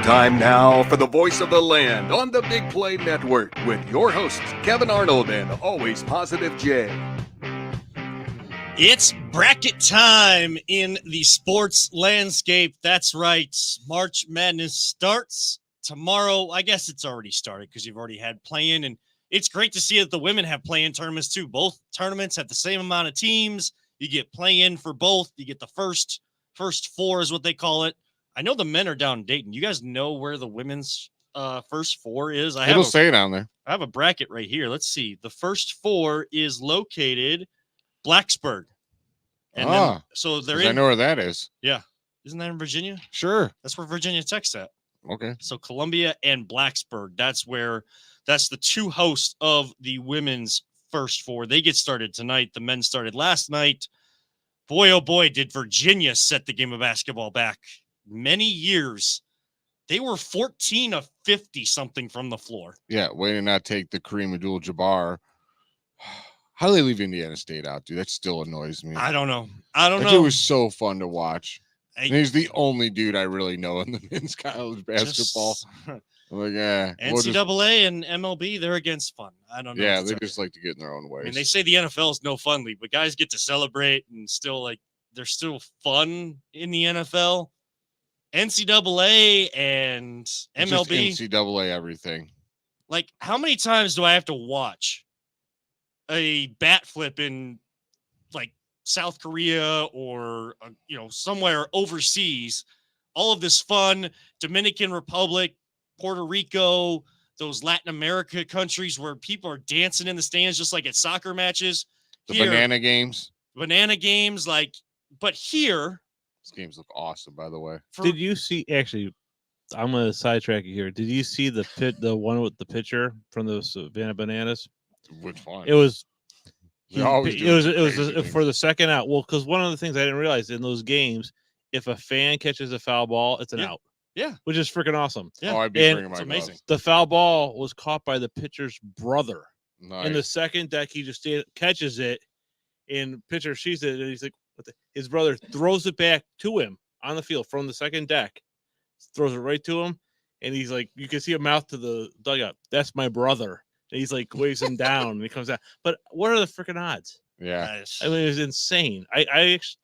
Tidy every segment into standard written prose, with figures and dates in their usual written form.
Time now for the voice of the land on the Big Play Network with your hosts, Kevin Arnold and Always Positive Jay. It's bracket time in the sports landscape. That's right. March Madness starts tomorrow. I guess it's already started because you've already had play-in, and it's great to see that the women have play-in tournaments too. Both tournaments have the same amount of teams. You get play-in for both. You get the first four is what they call it. I know the men are down in Dayton. You guys know where the women's first four is? It'll say it on there. I have a bracket right here. Let's see. The first four is located Blacksburg. And then, so they're in. I know where that is. Yeah. Isn't that in Virginia? Sure. That's where Virginia Tech's at. Okay. So Columbia and Blacksburg. That's the two hosts of the women's first four. They get started tonight. The men started last night. Boy, oh boy, did Virginia set the game of basketball back many years. They were 14 of 50 something from the floor. Yeah, way to not take the Kareem Abdul-Jabbar. How do they leave Indiana State out, dude? That still annoys me. I don't know. It was so fun to watch. And he's the only dude I really know in the men's college basketball. I'm like, yeah. NCAA and MLB, they're against fun. I don't know. Yeah, they just like to get in their own ways. I mean, they say the NFL is no fun league, but guys get to celebrate and still like they're still fun in the NFL. NCAA and MLB. Just NCAA everything. Like, how many times do I have to watch a bat flip in like South Korea or somewhere overseas? All of this fun, Dominican Republic, Puerto Rico, those Latin America countries where people are dancing in the stands just like at soccer matches. Banana games, but here. These games look awesome, by the way. Did you see, actually, I'm going to sidetrack you here. Did you see the one with the pitcher from the Savannah Bananas? Which one? It was things. For the second out. Well, because one of the things I didn't realize in those games, if a fan catches a foul ball, it's an out. Yeah. Which is freaking awesome. Yeah. Oh, I'd be bringing my amazing. gloves. The foul ball was caught by the pitcher's brother. Nice. In the second deck, he just catches it, and pitcher sees it, and he's like, his brother throws it back to him on the field from the second deck, throws it right to him, and he's like, you can see a mouth to the dugout. That's my brother. And he's like, waves him down, and he comes out. But what are the freaking odds? Yeah. I mean, it's insane.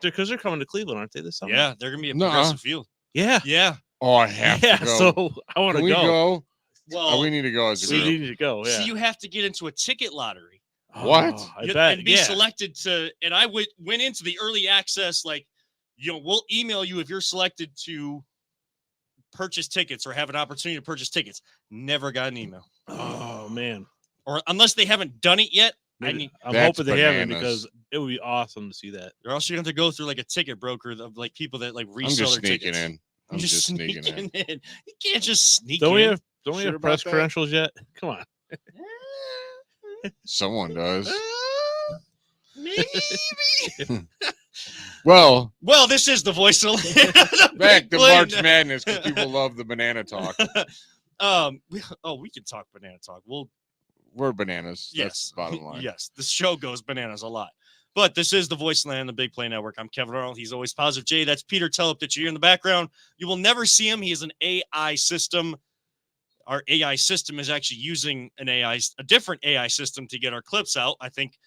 Because they're coming to Cleveland, aren't they, this summer? Yeah, they're going to be a progressive field. Yeah. Yeah. Oh, I have to go. So I want to go. Well, we need to go as a group. We need to go, yeah. So you have to get into a ticket lottery. What? I bet. And be selected to, and I went into the early access, we'll email you if you're selected to purchase tickets or have an opportunity to purchase tickets. Never got an email. Oh, man. Or unless they haven't done it yet. I'm hoping they haven't, because it would be awesome to see that. Or else you have to go through like a ticket broker of like people that like resell their tickets. I'm just sneaking in. You can't just sneak Don't in. We have press credentials yet? Come on. Someone does. Maybe. Well, this is the voice of back to March Madness because people love the banana talk. We can talk banana talk. We're bananas. Yes. That's the bottom line. Yes, this show goes bananas a lot. But this is the Voice of the Land, the Big Play Network. I'm Kevin Arnold. He's Always Positive Jay. That's Peter Tellup that you hear in the background. You will never see him. He is an AI system. Our AI system is actually using a different AI system to get our clips out. I think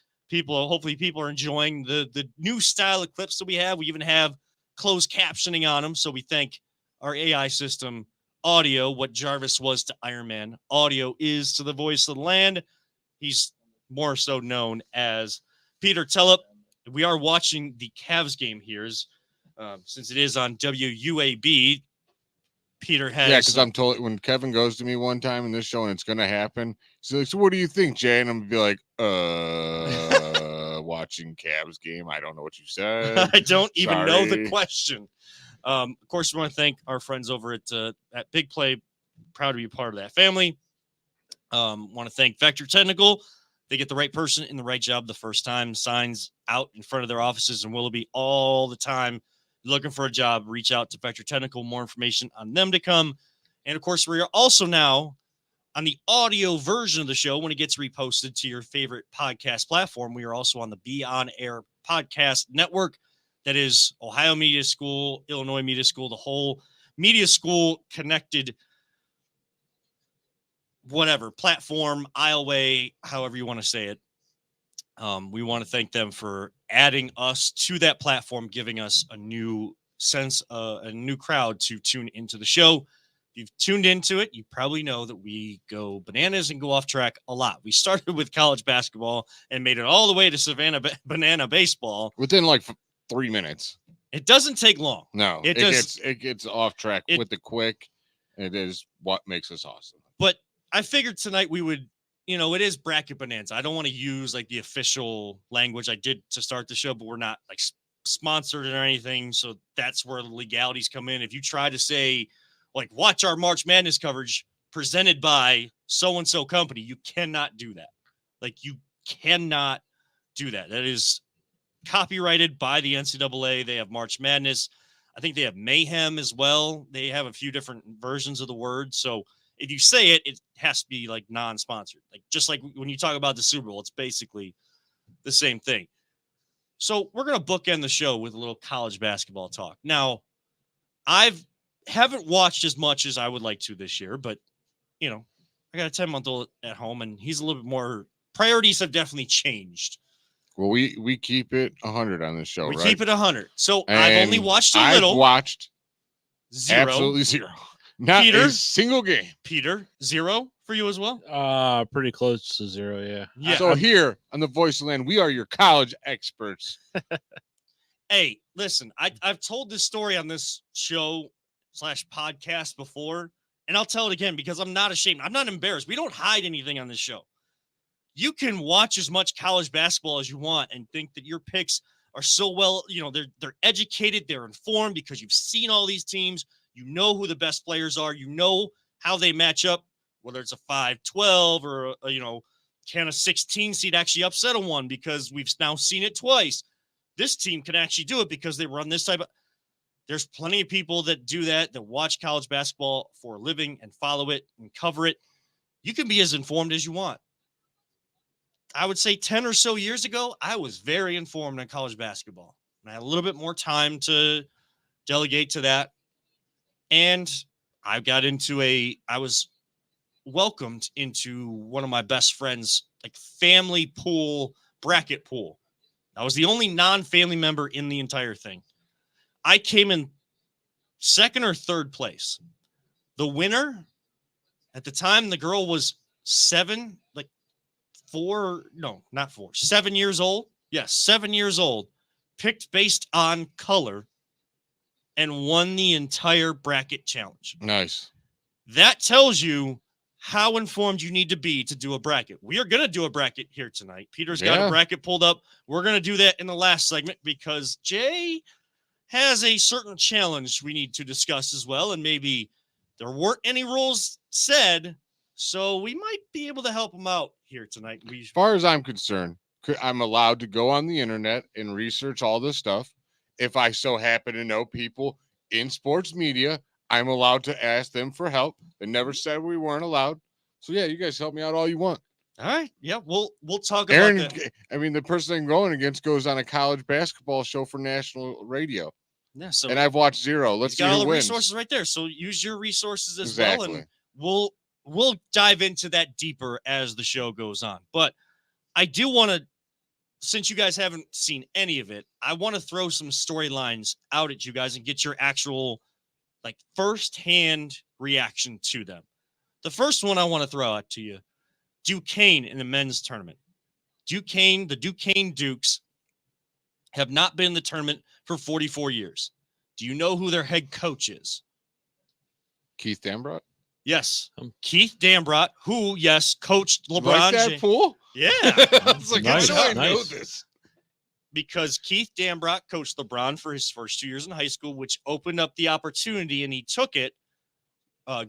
hopefully people are enjoying the new style of clips that we have. We even have closed captioning on them. So we thank our AI system. Audio, what Jarvis was to Iron Man, audio is to the Voice of the Land. He's more so known as Peter Tellup. We are watching the Cavs game here, since it is on WUAB. Peter has... Yeah, because I'm told when Kevin goes to me one time in this show and it's going to happen, he's like, so what do you think, Jay? And I'm going to be like, watching Cavs game. I don't know what you said. I don't even know the question. Of course, we want to thank our friends over at Big Play. Proud to be part of that family. Want to thank Vector Technical. They get the right person in the right job the first time. Signs out in front of their offices in Willoughby all the time. Looking for a job, reach out to Vector Technical. More information on them to come. And, of course, we are also now on the audio version of the show when it gets reposted to your favorite podcast platform. We are also on the Be On Air Podcast Network. That is Ohio Media School, Illinois Media School, the whole media school connected whatever platform, aisleway, however you want to say it. We want to thank them for adding us to that platform, giving us a new sense, a new crowd to tune into the show. If you've tuned into it, you probably know that we go bananas and go off track a lot. We started with college basketball and made it all the way to Savannah banana baseball within like 3 minutes. It doesn't take long. No, it gets off track with the quick. It is what makes us awesome. But I figured tonight we would, it is bracket bonanza. I don't want to use like the official language I did to start the show, but we're not like sponsored or anything. So that's where the legalities come in. If you try to say, like, watch our March Madness coverage presented by so-and-so company, you cannot do that. Like, you cannot do that. That is copyrighted by the NCAA. They have March Madness. I think they have Mayhem as well. They have a few different versions of the word. So if you say it, it has to be like non-sponsored. Like, just like when you talk about the Super Bowl, it's basically the same thing. So we're going to bookend the show with a little college basketball talk. Now, haven't watched as much as I would like to this year, but I got a 10-month-old at home and he's a little bit more, priorities have definitely changed. Well, we keep it 100 on this show, We right? keep it 100. So And I've only watched a little. I've watched 0. absolutely 0. Not Peter? a single game. Peter, 0 for you as well? Pretty close to 0, yeah. Yeah. So here on the Voice of the Land, we are your college experts. Hey, listen, I've told this story on this show / podcast before, and I'll tell it again because I'm not ashamed. I'm not embarrassed. We don't hide anything on this show. You can watch as much college basketball as you want and think that your picks are so well, they're educated, they're informed because you've seen all these teams. You know who the best players are. You know how they match up, whether it's a 5-12 or, can a 16 seed actually upset a one because we've now seen it twice. This team can actually do it because they run this type of. There's plenty of people that do that watch college basketball for a living and follow it and cover it. You can be as informed as you want. I would say 10 or so years ago, I was very informed on college basketball. And I had a little bit more time to delegate to that. And I was welcomed into one of my best friends, like family pool, bracket pool. I was the only non-family member in the entire thing. I came in second or third place. The winner, at the time, the girl was 7 years old. Yes, 7 years old, picked based on color and won the entire bracket challenge. Nice. That tells you how informed you need to be to do a bracket. We are going to do a bracket here tonight. Peter's got a bracket pulled up. We're going to do that in the last segment because Jay has a certain challenge we need to discuss as well. And maybe there weren't any rules said, so we might be able to help him out here tonight. As far as I'm concerned, I'm allowed to go on the internet and research all this stuff. If I so happen to know people in sports media, I'm allowed to ask them for help. They never said we weren't allowed. So yeah, you guys help me out all you want. All right. Yeah, we'll talk Aaron, about that. I mean, the person I'm going against goes on a college basketball show for national radio. Yeah, so and I've watched 0. Let's see got who all the wins. resources right there. So use your resources as Exactly. well, and we'll dive into that deeper as the show goes on. But I do want to, since you guys haven't seen any of it, I want to throw some storylines out at you guys and get your actual first-hand reaction to them. The first one I want to throw out to you, Duquesne in the men's tournament. The Duquesne Dukes have not been in the tournament for 44 years. Do you know who their head coach is? Keith Dambrot? Yes. Keith Dambrot, who, yes, coached LeBron. Like that fool? Yeah. I was like, Nice, how do I know nice. this? Because Keith Dambrot coached LeBron for his first 2 years in high school, which opened up the opportunity, and he took it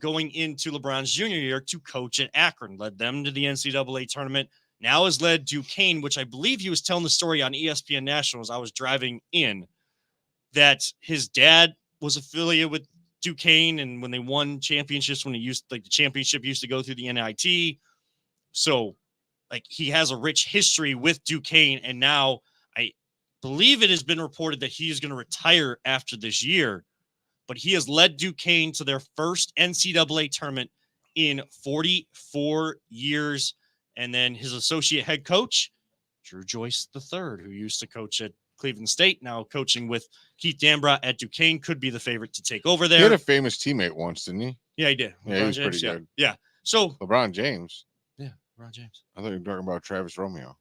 going into LeBron's junior year to coach at Akron, led them to the NCAA tournament. Now has led Duquesne, which I believe he was telling the story on ESPN National as I was driving in, that his dad was affiliated with Duquesne, and when they won championships, when he used the championship used to go through the NIT. So he has a rich history with Duquesne, and now I believe it has been reported that he is going to retire after this year, but he has led Duquesne to their first NCAA tournament in 44 years. And then his associate head coach, Drew Joyce III, who used to coach at Cleveland State, now coaching with Keith Dambrot at Duquesne, could be the favorite to take over there. He had a famous teammate once, didn't he? Yeah, he did. Yeah, he was pretty yeah. good. Yeah. So LeBron James. yeah, LeBron James. I thought you were talking about Travis Romeo.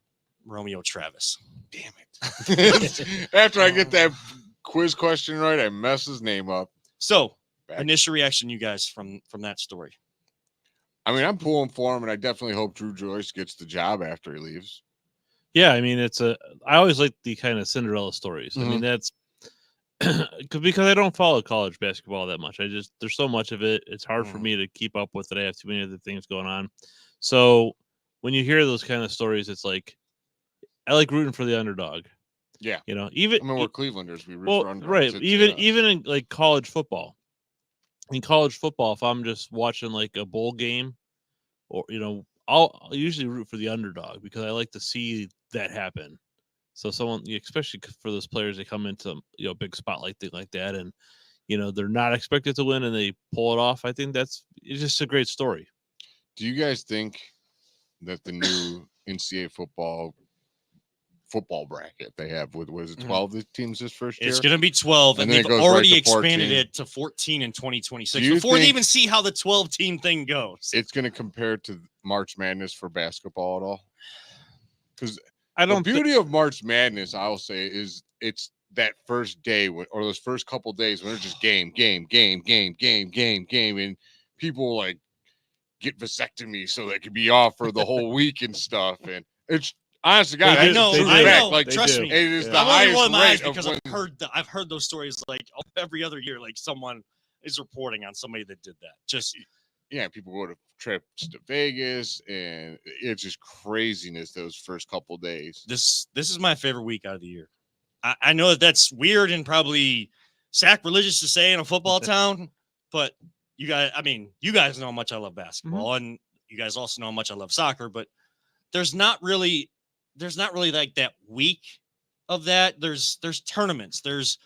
Romeo Travis. Damn it. After I get that quiz question right, I mess his name up. So Back. initial reaction, you guys, from that story. I mean, I'm pulling for him, and I definitely hope Drew Joyce gets the job after he leaves. Yeah, I mean, I always like the kind of Cinderella stories. Mhm. I mean, that's because I don't follow college basketball that much. There's so much of it. It's hard for me to keep up with it. I have too many other things going on. So when you hear those kind of stories, it's like, I like rooting for the underdog. Yeah. You know, even I mean, we're Clevelanders. We root well, for underdogs. right. It's, Even in like college football. In college football, if I'm just watching like a bowl game, or I'll usually root for the underdog because I like to see that happen. So someone, especially for those players that come into a big spotlight thing like that, and they're not expected to win and they pull it off. I think it's just a great story. Do you guys think that the new NCAA football bracket they have with was it 12 teams this first year? It's going to be 12, and then they've it goes already right to 14. expanded it to 14 in 2026 Do you before they think even see how the 12-team thing goes. It's going to compare to March Madness for basketball at all? Because I the don't. beauty of March Madness, I'll say, is it's that first day or those first couple days when it's just game, and people like get vasectomy so they could be off for the whole week and stuff. And it's honestly, God, I know. Like, trust me. it is the I'm only rolling my eyes highest rate because of I've heard those stories like every other year. Like someone is reporting on somebody that did that. Just people go to trips to Vegas, and it's just craziness those first couple days. This is my favorite week out of the year. I know that's weird and probably sacrilegious to say in a football town, but you guys know how much I love basketball, and you guys also know how much I love soccer. But there's not really like that week of that. There's tournaments. There's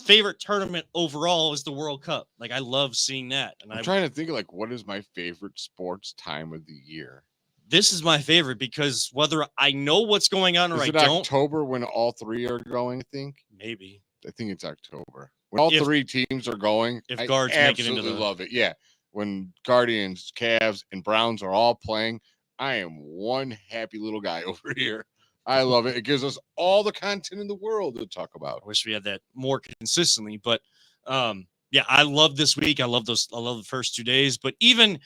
favorite tournament overall is the World Cup. Like I love seeing that. And I'm trying to think of like what is my favorite sports time of the year. This is my favorite because whether I know what's going on or I don't. October when all three are going? I think maybe. I think it's October when all three teams are going. If guards I make it into love it. Yeah, when Guardians, Cavs, and Browns are all playing, I am one happy little guy over here. I love it. It gives us all the content in the world to talk about. I wish we had that more consistently, but I love this week. I love the first 2 days, but even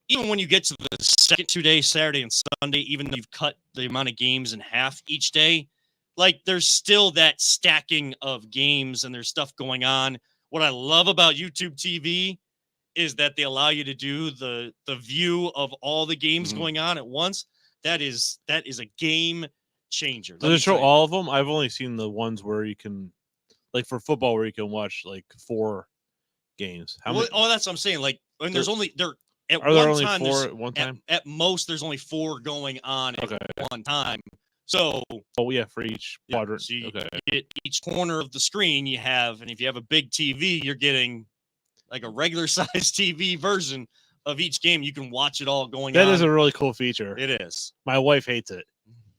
when you get to the second 2 days, Saturday and Sunday, even though you've cut the amount of games in half each day, like there's still that stacking of games and there's stuff going on. What I love about YouTube TV is that they allow you to do the view of all the games going on at once. That is a game changer. Does it show all of them? I've only seen the ones where you can, like for football, where you can watch like 4 games. How many? Oh, that's what I'm saying. Like, and there's only at Are there one only time, 4 at one time? At most, there's only 4 going on at one time. So, for each quadrant. So you get each corner of the screen you have, and if you have a big TV, you're getting like a regular size TV version of each game. You can watch it all going on. That is a really cool feature. It is. My wife hates it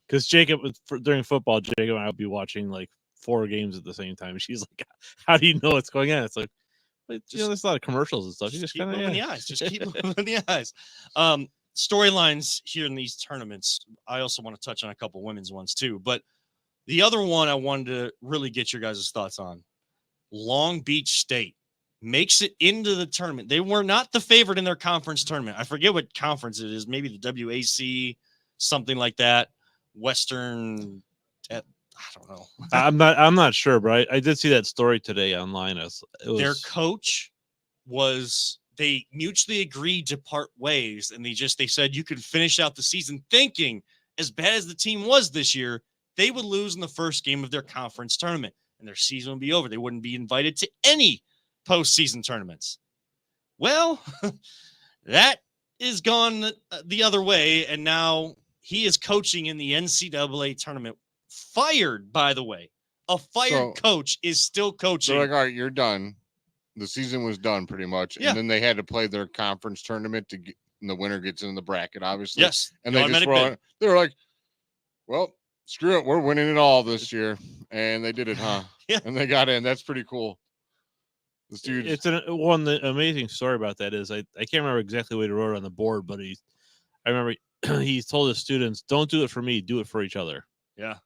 because Jacob, during football, Jacob and I would be watching like 4 games at the same time. She's like, "How do you know what's going on?" It's like, there's a lot of commercials and stuff. You just keep kind of moving the eyes. Just keep moving the eyes. Storylines here in these tournaments. I also want to touch on a couple women's ones too. But the other one I wanted to really get your guys' thoughts on. Long Beach State makes it into the tournament. They were not the favorite in their conference tournament. I forget what conference it is. Maybe the WAC, something like that. Western. I don't know. I'm not sure, but I did see that story today online. Their coach they mutually agreed to part ways, and they said you could finish out the season thinking as bad as the team was this year, they would lose in the first game of their conference tournament and their season would be over. They wouldn't be invited to any postseason tournaments. Well, that is gone the other way, and now he is coaching in the NCAA tournament. Fired, by the way. A fired coach is still coaching. They're like, all right, you're done. The season was done pretty much. Yeah. And then they had to play their conference tournament to and the winner gets in the bracket, obviously. Yes. And the they just automatic bid. they were like, well, screw it, we're winning it all this year. And they did it, huh? Yeah. And they got in. That's pretty cool. This dude, It's the amazing story about that is I can't remember exactly what he wrote on the board, but I remember he told his students, don't do it for me, do it for each other. Yeah.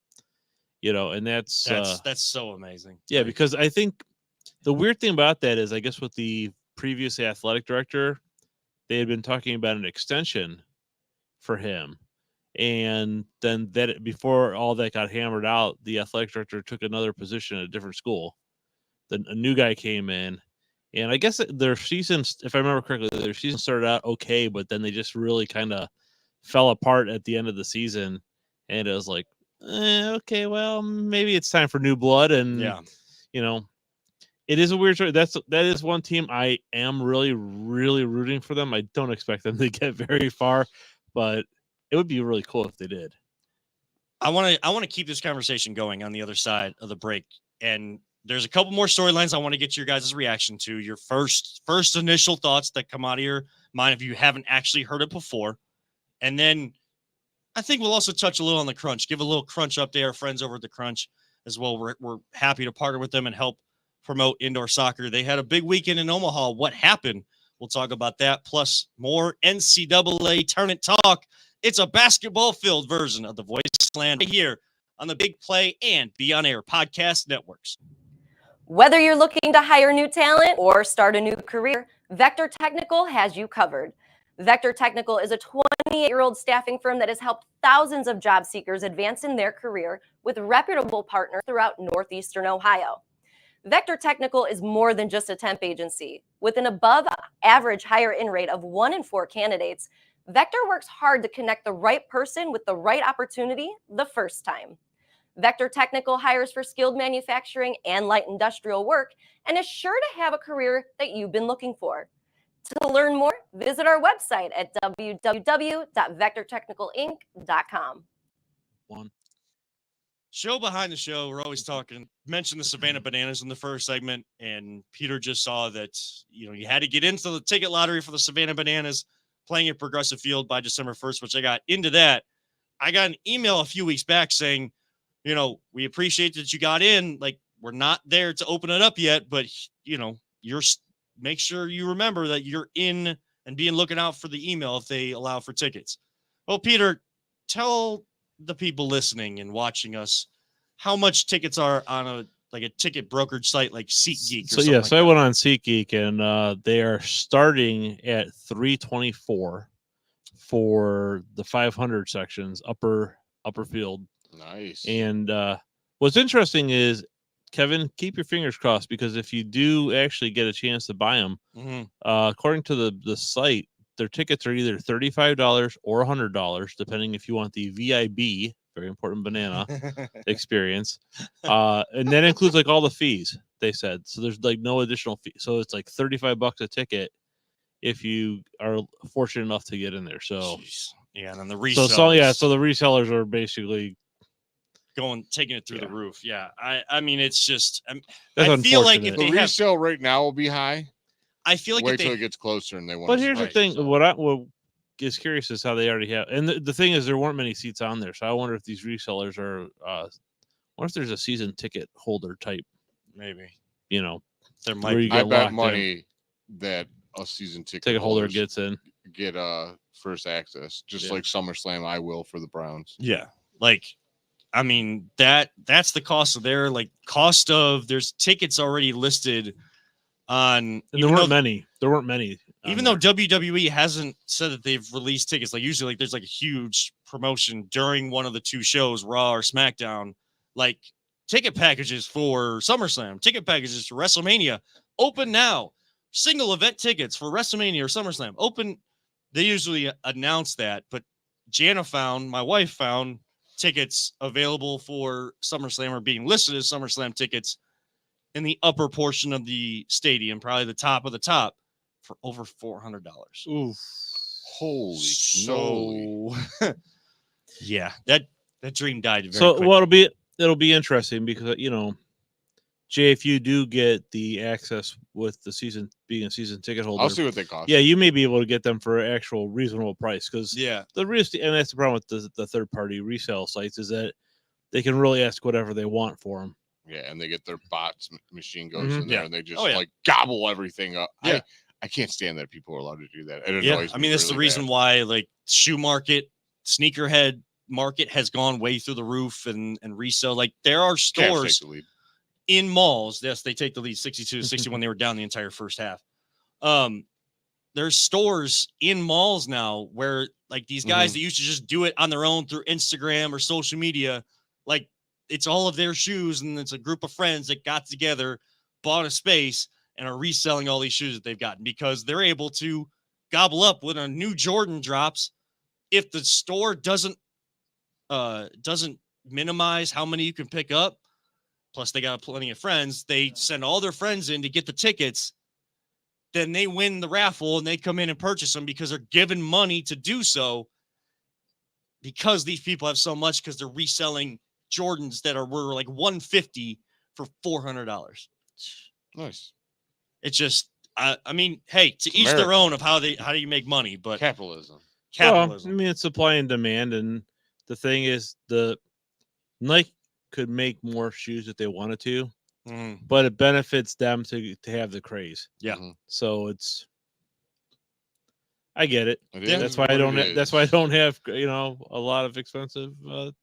And that's so amazing. yeah, Like, because I think the weird thing about that is I guess with the previous athletic director, they had been talking about an extension for him. And then before all that got hammered out, the athletic director took another position at a different school. Then a new guy came in, and I guess their season, if I remember correctly, their season started out okay, but then they just really kind of fell apart at the end of the season, and it was like, okay, well, maybe it's time for new blood, and yeah. It is a weird story. That is one team I am really, really rooting for them. I don't expect them to get very far, but it would be really cool if they did. I want to keep this conversation going on the other side of the break, and there's a couple more storylines I want to get your guys' reaction to. Your first initial thoughts that come out of your mind if you haven't actually heard it before, and then I think we'll also touch a little on the Crunch. Give a little Crunch update. Our friends over at the Crunch as well. We're happy to partner with them and help promote indoor soccer. They had a big weekend in Omaha. What happened? We'll talk about that, plus more NCAA tournament talk. It's a basketball-filled version of the Voiceland right here on the Big Play and Be On Air podcast networks. Whether you're looking to hire new talent or start a new career, Vector Technical has you covered. Vector Technical is a 28-year-old staffing firm that has helped thousands of job seekers advance in their career with reputable partners throughout Northeastern Ohio. Vector Technical is more than just a temp agency. With an above-average hire-in rate of 1 in 4 candidates, Vector works hard to connect the right person with the right opportunity the first time. Vector Technical hires for skilled manufacturing and light industrial work and is sure to have a career that you've been looking for. To learn more, visit our website at www.vectortechnicalinc.com. Show behind the show, we're always talking, mentioned the Savannah Bananas in the first segment, and Peter just saw that, you had to get into the ticket lottery for the Savannah Bananas playing at Progressive Field by December 1st, which I got into that. I got an email a few weeks back saying, we appreciate that you got in. Like, we're not there to open it up yet, but, make sure you remember that you're in and being looking out for the email if they allow for tickets. Well, Peter, tell the people listening and watching us how much tickets are on a ticket brokerage site like SeatGeek. So I went on SeatGeek, and they are starting at $324 for the 500 sections, upper field. nice. And what's interesting is, Kevin, keep your fingers crossed, because if you do actually get a chance to buy them, according to the site, their tickets are either $35 or $100, depending if you want the VIB, very important banana experience. And that includes all the fees, they said. So there's no additional fee. So it's $35 a ticket if you are fortunate enough to get in there. So yeah, and then the resellers. So the resellers are basically taking it through the roof. Yeah. I mean, it's just, That's I feel like if The they resale right now will be high. I feel like Wait if till they, it gets closer and they want. But here's the thing: what is curious is how they already have, and the thing is, there weren't many seats on there, so I wonder if these resellers are. What if there's a season ticket holder type? Maybe there might be. I bet money that a season ticket holder gets in, get first access, just like SummerSlam. I will for the Browns. Yeah, I mean that's the cost of there's tickets already listed on. And there weren't many. Even though WWE hasn't said that they've released tickets, usually there's a huge promotion during one of the two shows, Raw or SmackDown, ticket packages for SummerSlam, ticket packages for WrestleMania, open now. Single event tickets for WrestleMania or SummerSlam, open. They usually announce that, but my wife found tickets available for SummerSlam are being listed as SummerSlam tickets in the upper portion of the stadium, probably the top of the top, for over $400. Oof. Holy snowy. Yeah, that dream died very So quickly. it'll be interesting because Jay, if you do get the access with the season being a season ticket holder, I'll see what they cost. yeah, you may be able to get them for an actual reasonable price because Yeah. and that's the problem with the third party resale sites is that they can really ask whatever they want for them. Yeah, and they get their bots machine goes Mhm. in there Yeah. and they just Oh, yeah. like gobble everything up. Yeah. I can't stand that people are allowed to do that. It Yeah. annoys I me mean, that's the really reason bad. why like shoe market, sneakerhead market has gone way through the roof and resale. Like there are Cavs take stores the lead. in malls. Yes, they take the lead 62-61. They were down the entire first half. There's stores in malls now where like these guys that used to just do it on their own through Instagram or social media, like it's all of their shoes and it's a group of friends that got together, bought a space and are reselling all these shoes that they've gotten because they're able to gobble up when a new Jordan drops. If the store doesn't minimize how many you can pick up, plus they got plenty of friends, they send all their friends in to get the tickets. Then they win the raffle and they come in and purchase them because they're given money to do so because these people have so much because they're reselling Jordans that were like $150 for $400. Nice. It's just, I mean, hey, to It's each their America. own of how do you make money, but Capitalism. capitalism. Well, I mean, it's supply and demand, and the thing is, the Nike could make more shoes if they wanted to, Mhm. but it benefits them to have the craze. Yeah. Mhm. So I get it. It Yeah. is That's why I what don't. it That's why I is. don't have a lot of expensive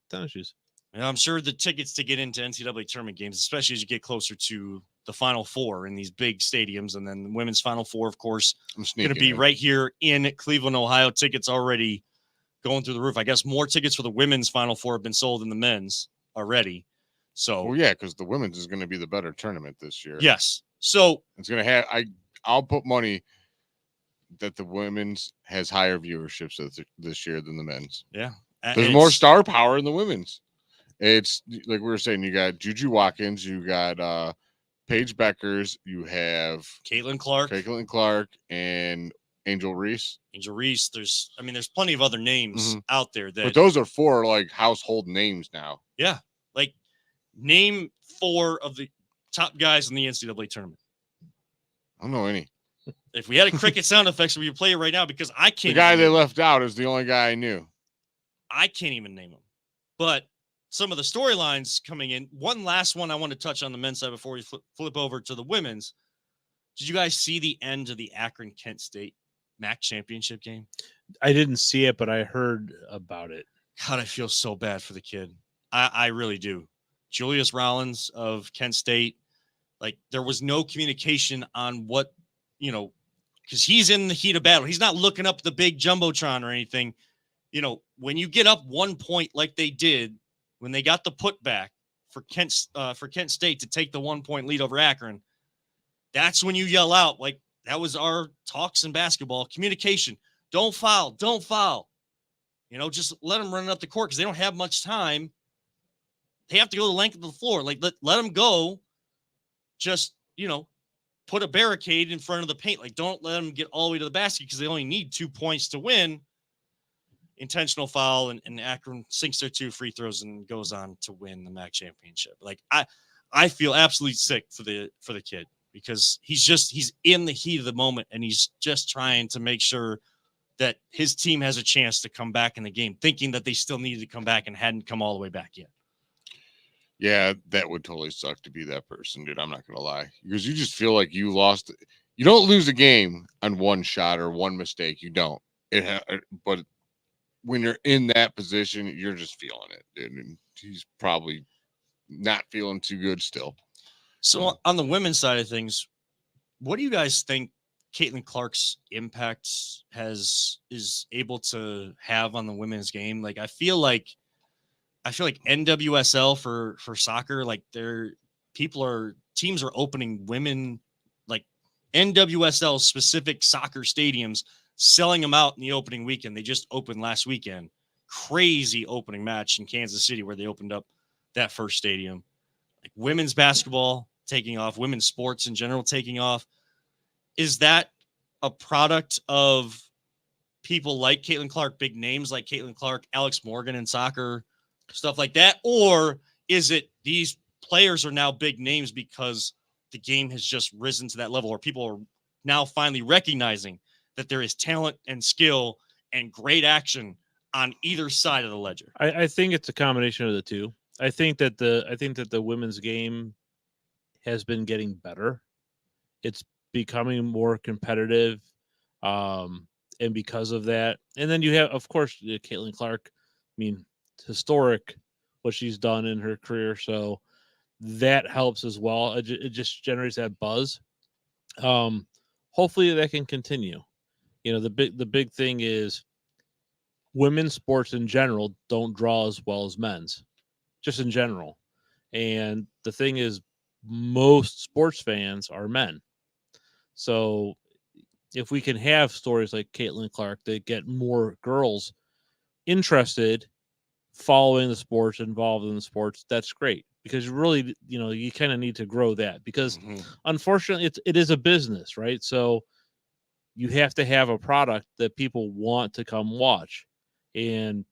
tennis shoes. And I'm sure the tickets to get into NCAA tournament games, especially as you get closer to the Final Four in these big stadiums, and then the women's Final Four, of course, I'm going sneaking to be in. right here in Cleveland, Ohio. Tickets already going through the roof. I guess more tickets for the women's Final Four have been sold than the men's already. So, Well, yeah, because the women's is going to be the better tournament this year. yes. So, It's going to have. I'll put money that the women's has higher viewerships this year than the men's. yeah. There's more star power in the women's. It's like we were saying. You got Juju Watkins. You got Paige Beckers. You have Caitlin Clark, Clark, and Angel Reese. Angel Reese. There's plenty of other names out there that. But those are 4 like household names now. Yeah. Like, name 4 of the top guys in the NCAA tournament. I don't know any. If we had a cricket sound effects, we would play it right now because I can't. The guy even they name left out is the only guy I knew. I can't even name them. But some of the storylines coming in. One last one I want to touch on the men's side before we flip over to the women's. Did you guys see the end of the Akron-Kent State MAC championship game? I didn't see it, but I heard about it. God, I feel so bad for the kid. I really do. Julius Rollins of Kent State, like there was no communication on what, because he's in the heat of battle. He's not looking up the big jumbotron or anything. When you get up 1 point like they did when they got the putback for Kent State to take the 1 point lead over Akron, that's when you yell out. Like that was our talks in basketball communication. Don't foul. Don't foul. Just let them run it up the court because they don't have much time. They have to go the length of the floor. Like let them go. Just put a barricade in front of the paint. Like don't let them get all the way to the basket because they only need 2 points to win. Intentional foul, and Akron sinks their 2 free throws and goes on to win the MAC championship. Like I feel absolutely sick for the kid because he's in the heat of the moment and he's just trying to make sure that his team has a chance to come back in the game, thinking that they still needed to come back and hadn't come all the way back yet. Yeah, that would totally suck to be that person, dude. I'm not going to lie. Because you just feel like you lost. You don't lose a game on one shot or one mistake. You don't. But when you're in that position, you're just feeling it, dude. And he's probably not feeling too good still. So on the women's side of things, what do you guys think Caitlin Clark's impact is able to have on the women's game? Like I feel like NWSL for soccer, like teams are opening women like NWSL specific soccer stadiums, selling them out in the opening weekend. They just opened last weekend. Crazy opening match in Kansas City where they opened up that first stadium. Like women's basketball taking off, women's sports in general taking off. Is that a product of people like Caitlin Clark, big names like Caitlin Clark, Alex Morgan in soccer, stuff like that? Or is it these players are now big names because the game has just risen to that level, or people are now finally recognizing that there is talent and skill and great action on either side of the ledger. I think it's a combination of the two. I think that the women's game has been getting better. It's becoming more competitive, and because of that, and then you have, of course, Caitlin Clark. I mean, historic what she's done in her career, so that helps as well. It just generates that buzz. Hopefully, that can continue. The big thing is women's sports in general don't draw as well as men's, just in general. And the thing is, most sports fans are men. So if we can have stories like Caitlin Clark that get more girls interested, following the sports, involved in the sports, that's great. Because really, you kind of need to grow that. Because unfortunately, it is a business, right? So you have to have a product that people want to come watch. And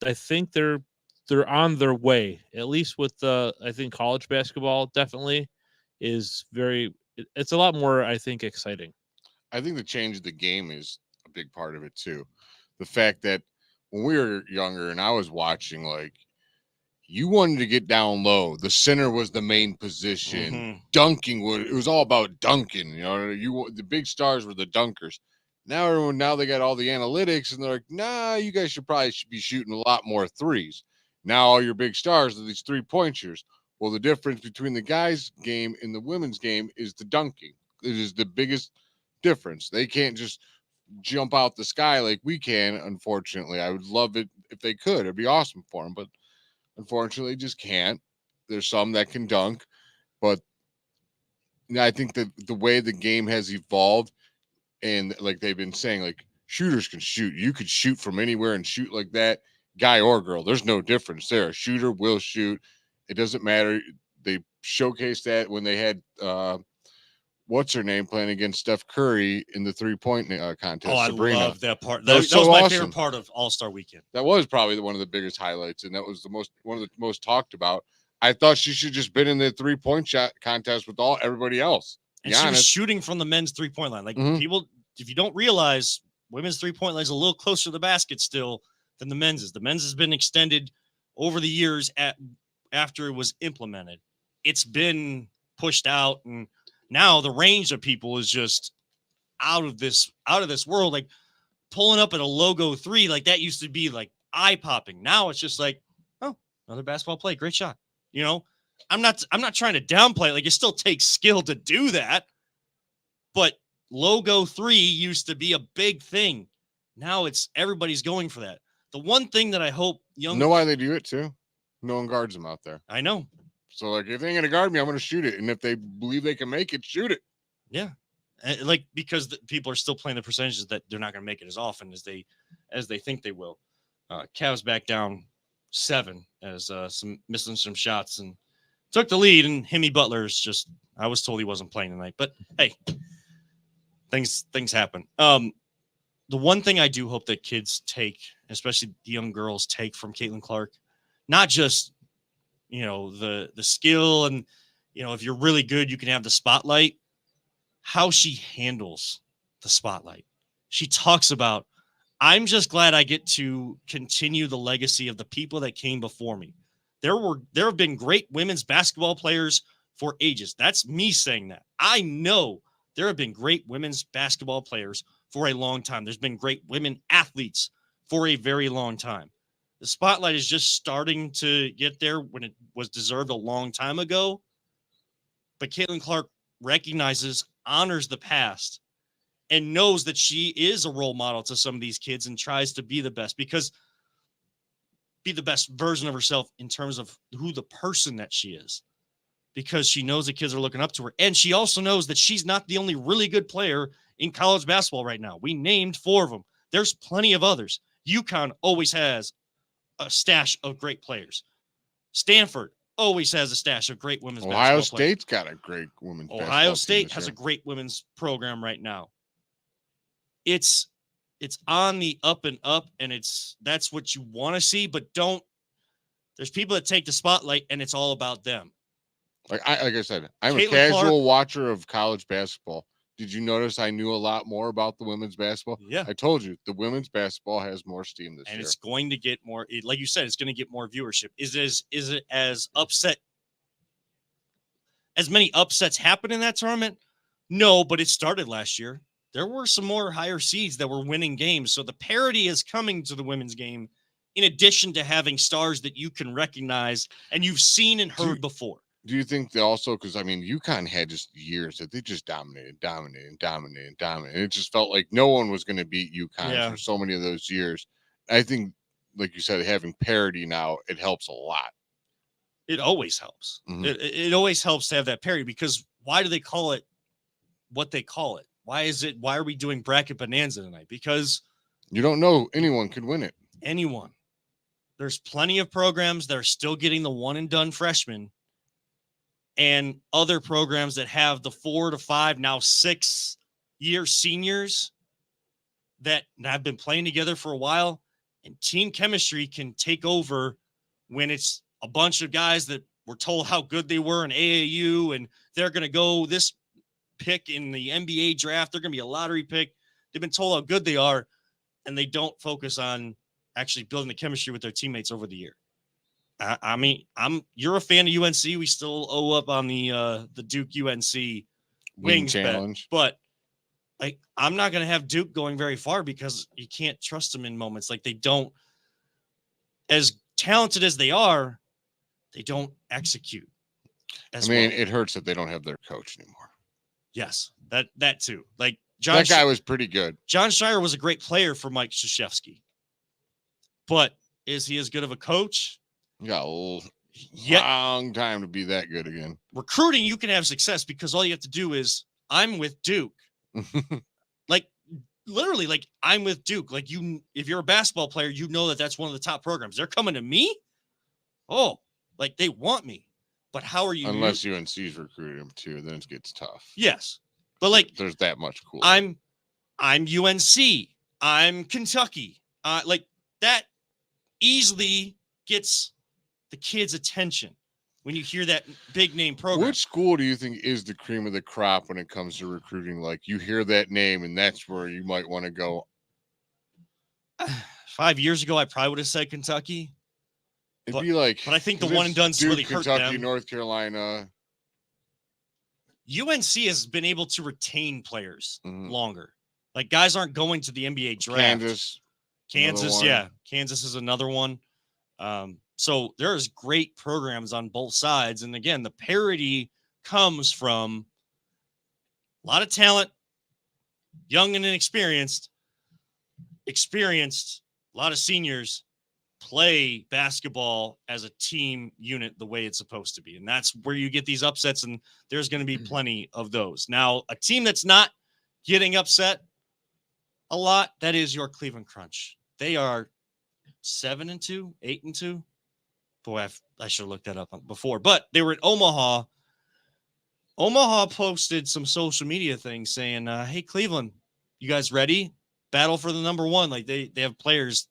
I think they're on their way, at least with I think college basketball definitely is it's a lot more, I think, exciting. I think the change of the game is a big part of it too. The fact that when we were younger and I was watching, like, you wanted to get down low. The center was the main position. Dunking it was all about dunking. The big stars were the dunkers. Now they got all the analytics and they're like, nah, you guys should be shooting a lot more threes. Now all your big stars are these 3-pointers. Well, the difference between the guys' game and the women's game is the dunking. It is the biggest difference. They can't just jump out the sky like we can, unfortunately. I would love it if they could. It'd be awesome for them, but unfortunately just can't. There's some that can dunk, but I think that the way the game has evolved, and like they've been saying, like, shooters can shoot. You could shoot from anywhere and shoot like that, guy or girl. There's no difference there. A shooter will shoot. It doesn't matter. They showcased that when they had what's her name playing against Steph Curry in the 3-point contest. Oh, I Sabrina. love that part. That was That was so my awesome. favorite part of All-Star Weekend. That was probably one of the biggest highlights, and that was one of the most talked about. I thought she should just been in the 3-point shot contest with everybody else. And she was shooting from the men's 3-point line. Like, people, if you don't realize, women's 3-point line is a little closer to the basket still than the men's is. The men's has been extended over the years after it was implemented. It's been pushed out, and now the range of people is just out of this world. Like, pulling up at a logo 3, like, that used to be like eye popping. Now it's just like, oh, another basketball play, great shot. I'm not trying to downplay it. Like, it still takes skill to do that, but logo 3 used to be a big thing. Now it's everybody's going for that. The one thing that I hope know why they do it too? No one guards them out there. I know. So, like, if they ain't gonna guard me, I'm gonna shoot it, and if they believe they can make it, shoot it. Yeah, like, because people are still playing the percentages that they're not gonna make it as often as they think they will. Cavs back down 7 as missing some shots and took the lead, and Hemi Butler's just, I was told he wasn't playing tonight, but hey, things happen. The one thing I do hope that kids take, especially the young girls, take from Caitlin Clark, not just, the skill and, if you're really good, you can have the spotlight, how she handles the spotlight. She talks about, I'm just glad I get to continue the legacy of the people that came before me. There have been great women's basketball players for ages. That's me saying that. I know there have been great women's basketball players for a long time. There's been great women athletes for a very long time. The spotlight is just starting to get there when it was deserved a long time ago. But Caitlin Clark recognizes, honors the past, and knows that she is a role model to some of these kids and tries to be the best version of herself in terms of who the person that she is, because she knows the kids are looking up to her. And she also knows that she's not the only really good player in college basketball right now. We named 4 of them. There's plenty of others. UConn always has a stash of great players. Stanford always has a stash of great women's basketball players. Ohio State's got a great women's basketball Ohio team State this has year. a great women's program right now. It's on the up and up, and that's what you want to see, but don't There's people that take the spotlight and it's all about them. Like I said, I'm Caitlin a casual Clark- watcher of college basketball. Did you notice I knew a lot more about the women's basketball? Yeah. I told you the women's basketball has more steam this And year. it's going to get more, like you said, it's going to get more viewership. Is it as upset, as many upsets happen in that tournament? No, but it started last year. There were some more higher seeds that were winning games. So the parity is coming to the women's game in addition to having stars that you can recognize and you've seen and heard before. Do you think they also, because I mean, UConn had just years that they just dominated. It just felt like no one was going to beat UConn for so many of those years. I think, like you said, having parity now, it helps a lot. It always helps. Mhm. It always helps to have that parity, because why do they call it what they call it? Why are we doing bracket bonanza tonight? Because You don't know, anyone could win it. anyone. There's plenty of programs that are still getting the one and done freshmen, and other programs that have the 4 to 5, now 6-year seniors that have been playing together for a while, and team chemistry can take over when it's a bunch of guys that were told how good they were in AAU and they're going to go this pick in the NBA draft. They're going to be a lottery pick. They've been told how good they are, and they don't focus on actually building the chemistry with their teammates over the year. I mean, you're a fan of UNC. We still owe up on the Duke UNC wings challenge, but like, I'm not going to have Duke going very far because you can't trust them in moments. Like, they don't, as talented as they are, they don't execute. It hurts that they don't have their coach anymore. Yes, that too. Like, that guy was pretty good. John Shire was a great player for Mike Krzyzewski, but is he as good of a coach? You got a long time to be that good again. Recruiting, you can have success because all you have to do is, I'm with Duke. Like, literally, like, I'm with Duke. Like, if you're a basketball player, you know that that's one of the top programs. They're coming to me. Oh, like, they want me. But how are you? Unless UNC's recruiting him too, then it gets tough. Yes, but like, there's that much cool. I'm UNC. I'm Kentucky. Like, that easily gets the kids' attention when you hear that big name program. Which school do you think is the cream of the crop when it comes to recruiting? Like, you hear that name and that's where you might want to go. 5 years ago, I probably would have said Kentucky. It'd be like, but I think the one and done's Duke, really hurt Kentucky, them. North Carolina. UNC has been able to retain players longer. Like, guys aren't going to the NBA draft. Kansas, yeah. Kansas is another one. So there's great programs on both sides. And again, the parity comes from a lot of talent, young and inexperienced, a lot of seniors play basketball as a team unit the way it's supposed to be. And that's where you get these upsets, and there's going to be plenty of those. Now, a team that's not getting upset a lot, that is your Cleveland Crunch. They are 7-2, 8-2. Boy, I should have looked that up before. But they were in Omaha. Omaha posted some social media things saying, hey, Cleveland, you guys ready? Battle for the number one. Like, they have players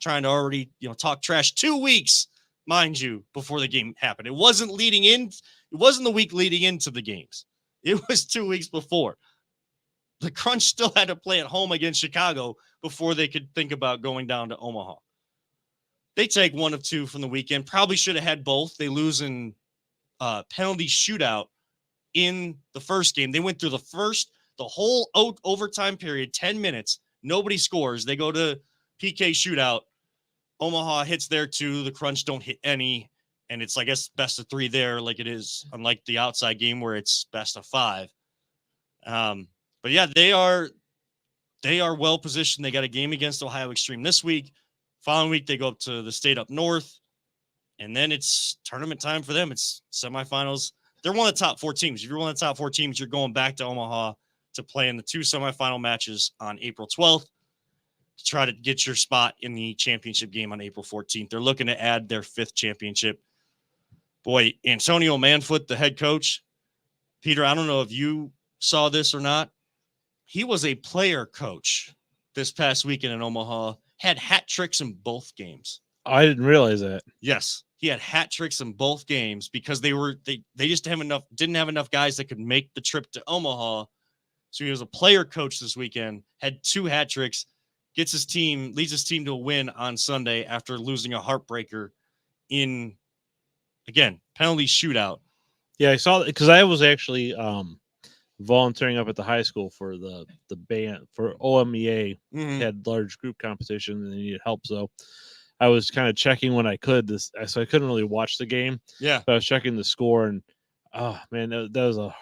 trying to already, talk trash 2 weeks, mind you, before the game happened. It wasn't the week leading into the games. It was 2 weeks before. The Crunch still had to play at home against Chicago before they could think about going down to Omaha. They take 1 of 2 from the weekend. Probably should have had both. They lose in penalty shootout in the first game. They went through the whole overtime period, 10 minutes. Nobody scores. They go to PK shootout. Omaha hits there too. The Crunch don't hit any. And it's, I guess, best of 3 there, like it is, unlike the outside game where it's best of 5. But yeah, they are well positioned. They got a game against Ohio Extreme this week. Following week, they go up to the state up north. And then it's tournament time for them. It's semifinals. They're one of the top 4 teams. If you're one of the top 4 teams, you're going back to Omaha to play in the 2 semifinal matches on April 12th to try to get your spot in the championship game on April 14th. They're looking to add their 5th championship. Boy, Antonio Manfoot, the head coach. Peter, I don't know if you saw this or not. He was a player coach this past weekend in Omaha, had hat tricks in both games. I didn't realize that. Yes. He had hat tricks in both games because they just didn't have enough guys that could make the trip to Omaha. So he was a player coach this weekend, had 2 hat tricks, leads his team to a win on Sunday after losing a heartbreaker in, again, penalty shootout. Yeah, I saw it because I was actually volunteering up at the high school for the band for OMEA. Had large group competition and they needed help, so I was kind of checking when I could. So I couldn't really watch the game. Yeah, but I was checking the score, and oh man, that was a.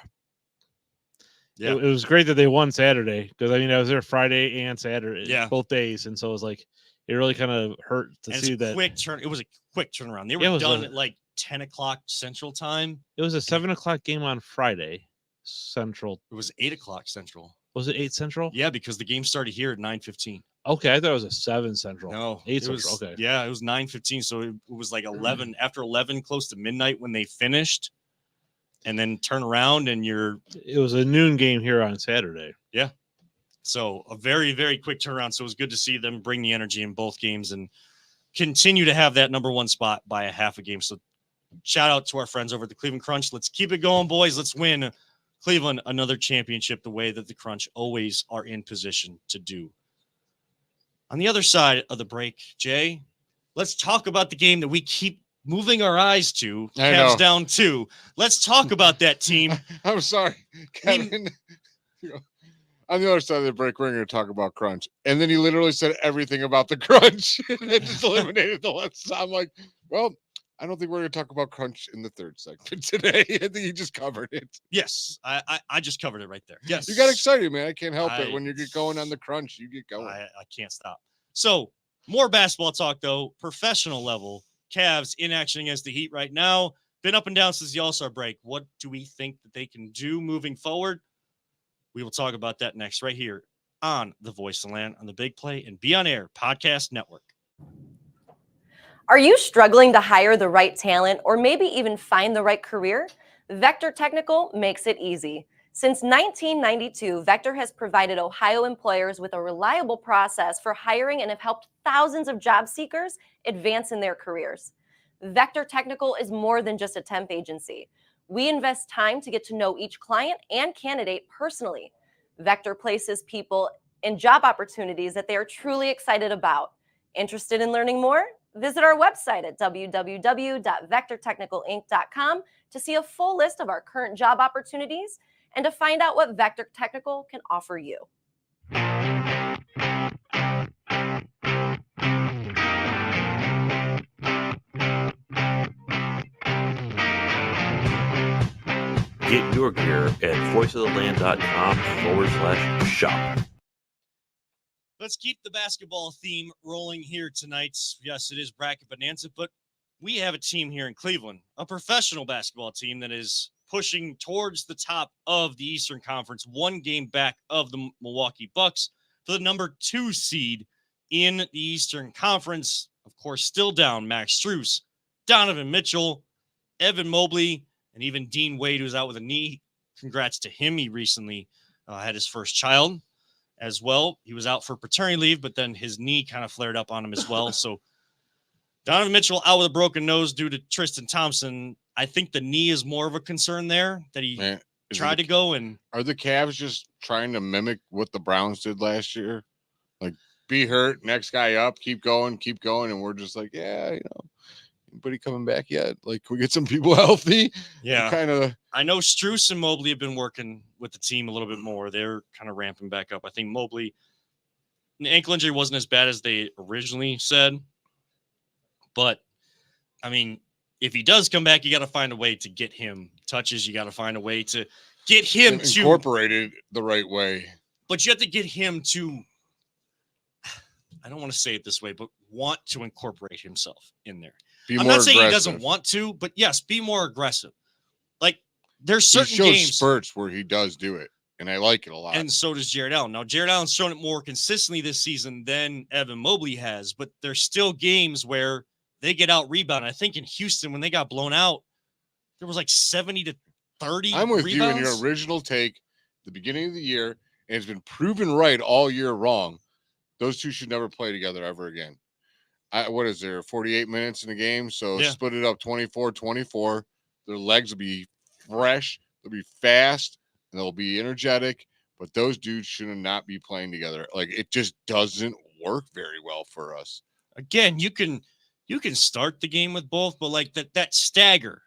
Yeah, it was great that they won Saturday because I mean I was there Friday and Saturday, both days, and so it was like it really kind of hurt to see that. It was a quick turnaround. They were done at like 10 o'clock Central Time. It was a 7 o'clock game on Friday Central. It was 8 o'clock Central. Was it 8 Central? Yeah, because the game started here at 9:15. Okay, I thought it was a 7 Central. No, 8 Central. Okay. Yeah, it was 9:15. So it was like 11 after 11, close to midnight when they finished, and then turn around and It was a noon game here on Saturday. Yeah. So a very, very quick turnaround. So it was good to see them bring the energy in both games and continue to have that number 1 spot by a half a game. So shout out to our friends over at the Cleveland Crunch. Let's keep it going, boys. Let's win Cleveland another championship the way that the Crunch always are in position to do. On the other side of the break, Jay, let's talk about the game that we keep moving our eyes to. Cavs down 2. Let's talk about that team. I'm sorry, Kevin. On the other side of the break, we're going to talk about Crunch. And then he literally said everything about the Crunch and it just eliminated the left side. I'm like, well, I don't think we're going to talk about Crunch in the 3rd segment today. I think you just covered it. Yes, I just covered it right there. Yes. You got excited, man. I can't help it. When you get going on the Crunch, you get going. I can't stop. So, more basketball talk, though. Professional level. Cavs in action against the Heat right now. Been up and down since the All-Star break. What do we think that they can do moving forward? We will talk about that next right here on The Voice of the Land on the Big Play and Be On Air Podcast Network. Are you struggling to hire the right talent or maybe even find the right career? Vector Technical makes it easy. Since 1992, Vector has provided Ohio employers with a reliable process for hiring and have helped thousands of job seekers advance in their careers. Vector Technical is more than just a temp agency. We invest time to get to know each client and candidate personally. Vector places people in job opportunities that they are truly excited about. Interested in learning more? Visit our website at www.vectortechnicalinc.com to see a full list of our current job opportunities and to find out what Vector Technical can offer you. Get your gear at voiceoftheland.com/shop. Let's keep the basketball theme rolling here tonight. Yes, it is Bracket Bonanza, but we have a team here in Cleveland, a professional basketball team that is pushing towards the top of the Eastern Conference, 1 game back of the Milwaukee Bucks for the number 2 seed in the Eastern Conference. Of course, still down Max Strus, Donovan Mitchell, Evan Mobley, and even Dean Wade, who's out with a knee. Congrats to him. He recently had his first child as well. He was out for paternity leave, but then his knee kind of flared up on him as well. So Donovan Mitchell out with a broken nose due to Tristan Thompson. I think the knee is more of a concern there that he tried to go. And are the Cavs just trying to mimic what the Browns did last year? Like, be hurt, next guy up, keep going. And we're just like, yeah, anybody coming back yet? Like, can we get some people healthy? Yeah. Kind of. I know Strus and Mobley have been working with the team a little bit more. They're kind of ramping back up. I think Mobley, the ankle injury wasn't as bad as they originally said. But, I mean, if he does come back, you got to find a way to get him touches. You got to find a way to get him to incorporate it the right way. But you have to get him to, I don't want to say it this way, but want to incorporate himself in there. I'm not saying he doesn't want to, but yes, be more aggressive. Like, there's certain games, spurts where he does do it, and I like it a lot. And so does Jared Allen. Now, Jared Allen's shown it more consistently this season than Evan Mobley has, but there's still games where they get out rebounded. I think in Houston, when they got blown out, there was like 70 to 30 I'm with rebounds. you in your original take, the beginning of the year, and it's been proven right all year long. Those two should never play together ever again. what is there, 48 minutes in the game? So Yeah. split it up 24-24. Their legs will be fresh, they'll be fast, and they'll be energetic. But those dudes should not be playing together. Like, it just doesn't work very well for us. Again, you can start the game with both, but like that stagger,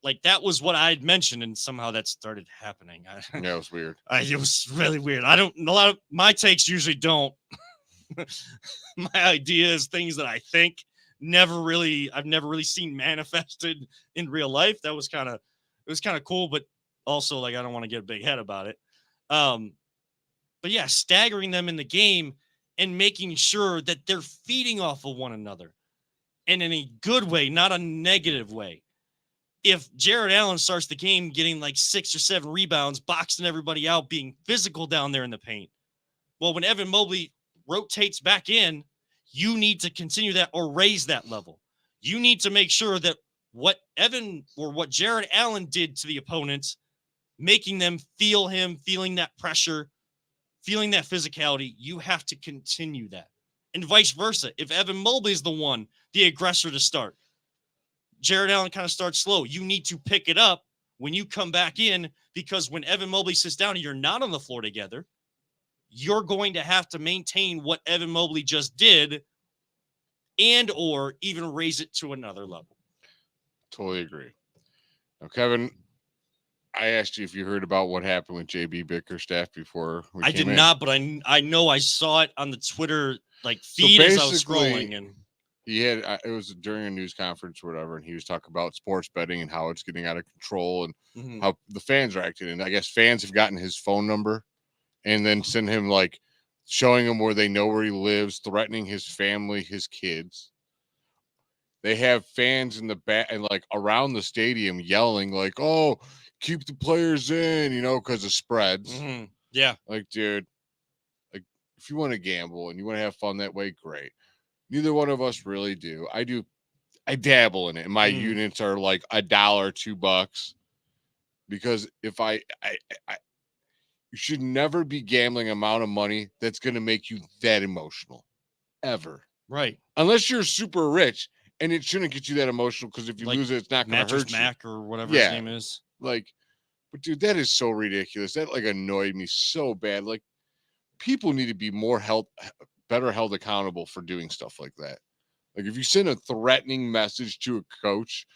like that was what I had mentioned, and somehow that started happening. Yeah, it was weird. It was really weird. A lot of my takes usually don't. My ideas, things that I think, I've never really seen manifested in real life. It was kind of cool, but also like I don't want to get a big head about it. But yeah, staggering them in the game and making sure that they're feeding off of one another, and in a good way, not a negative way. If Jared Allen starts the game getting like 6 or 7 rebounds, boxing everybody out, being physical down there in the paint, well, when Evan Mobley rotates back in, you need to continue that or raise that level. You need to make sure that what Jared Allen did to the opponents, making them feel him, feeling that pressure, feeling that physicality, you have to continue that. And vice versa. If Evan Mobley is the aggressor to start, Jared Allen kind of starts slow. You need to pick it up when you come back in, because when Evan Mobley sits down and you're not on the floor together, you're going to have to maintain what Evan Mobley just did and or even raise it to another level. Totally agree. Now, Kevin, I asked you if you heard about what happened with JB Bickerstaff before we I came did in. not, but I know I saw it on the Twitter feed as I was scrolling, and he had it was during a news conference or whatever, and he was talking about sports betting and how it's getting out of control and how the fans are acting. And I guess fans have gotten his phone number and then send him showing him where they know where he lives, threatening his family, his kids. They have fans in the back and around the stadium yelling "Oh, keep the players in," because of spreads. Yeah, dude, if you want to gamble and you want to have fun that way, great. Neither one of us really do. I dabble in it. And my units are like $1, $2, because if you should never be gambling amount of money that's going to make you that emotional, ever. Right. Unless you're super rich, and it shouldn't get you that emotional, because if you lose it, it's not going to hurt you. Mac or whatever his name is. But dude, that is so ridiculous. That annoyed me so bad. People need to be better held accountable for doing stuff like that. If you send a threatening message to a coach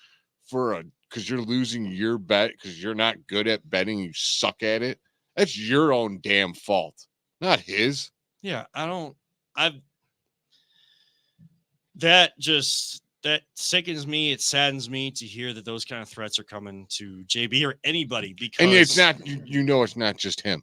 because you're losing your bet because you're not good at betting, you suck at it, that's your own damn fault, not his. Yeah, that sickens me. It saddens me to hear that those kind of threats are coming to JB or anybody, because and it's not it's not just him.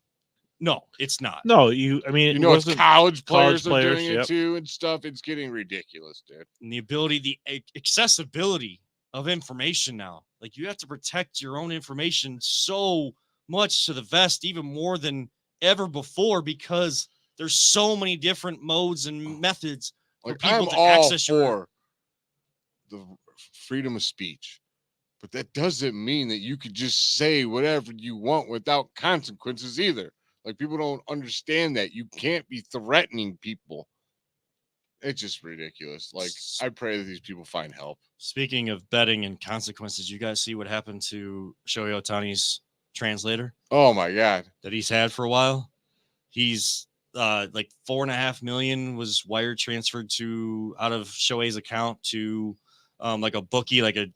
No, it's not. No, it's college players are doing it too and stuff. It's getting ridiculous, dude. And the accessibility of information now. You have to protect your own information so much to the vest, even more than ever before, because there's so many different modes and methods for people to access the freedom of speech. But that doesn't mean that you could just say whatever you want without consequences either. People don't understand that. You can't be threatening people. It's just ridiculous. I pray that these people find help. Speaking of betting and consequences, you guys see what happened to Shohei Ohtani's translator? Oh my God. That he's had for a while. He's $4.5 million was wire transferred out of Shohei's account to a bookie, a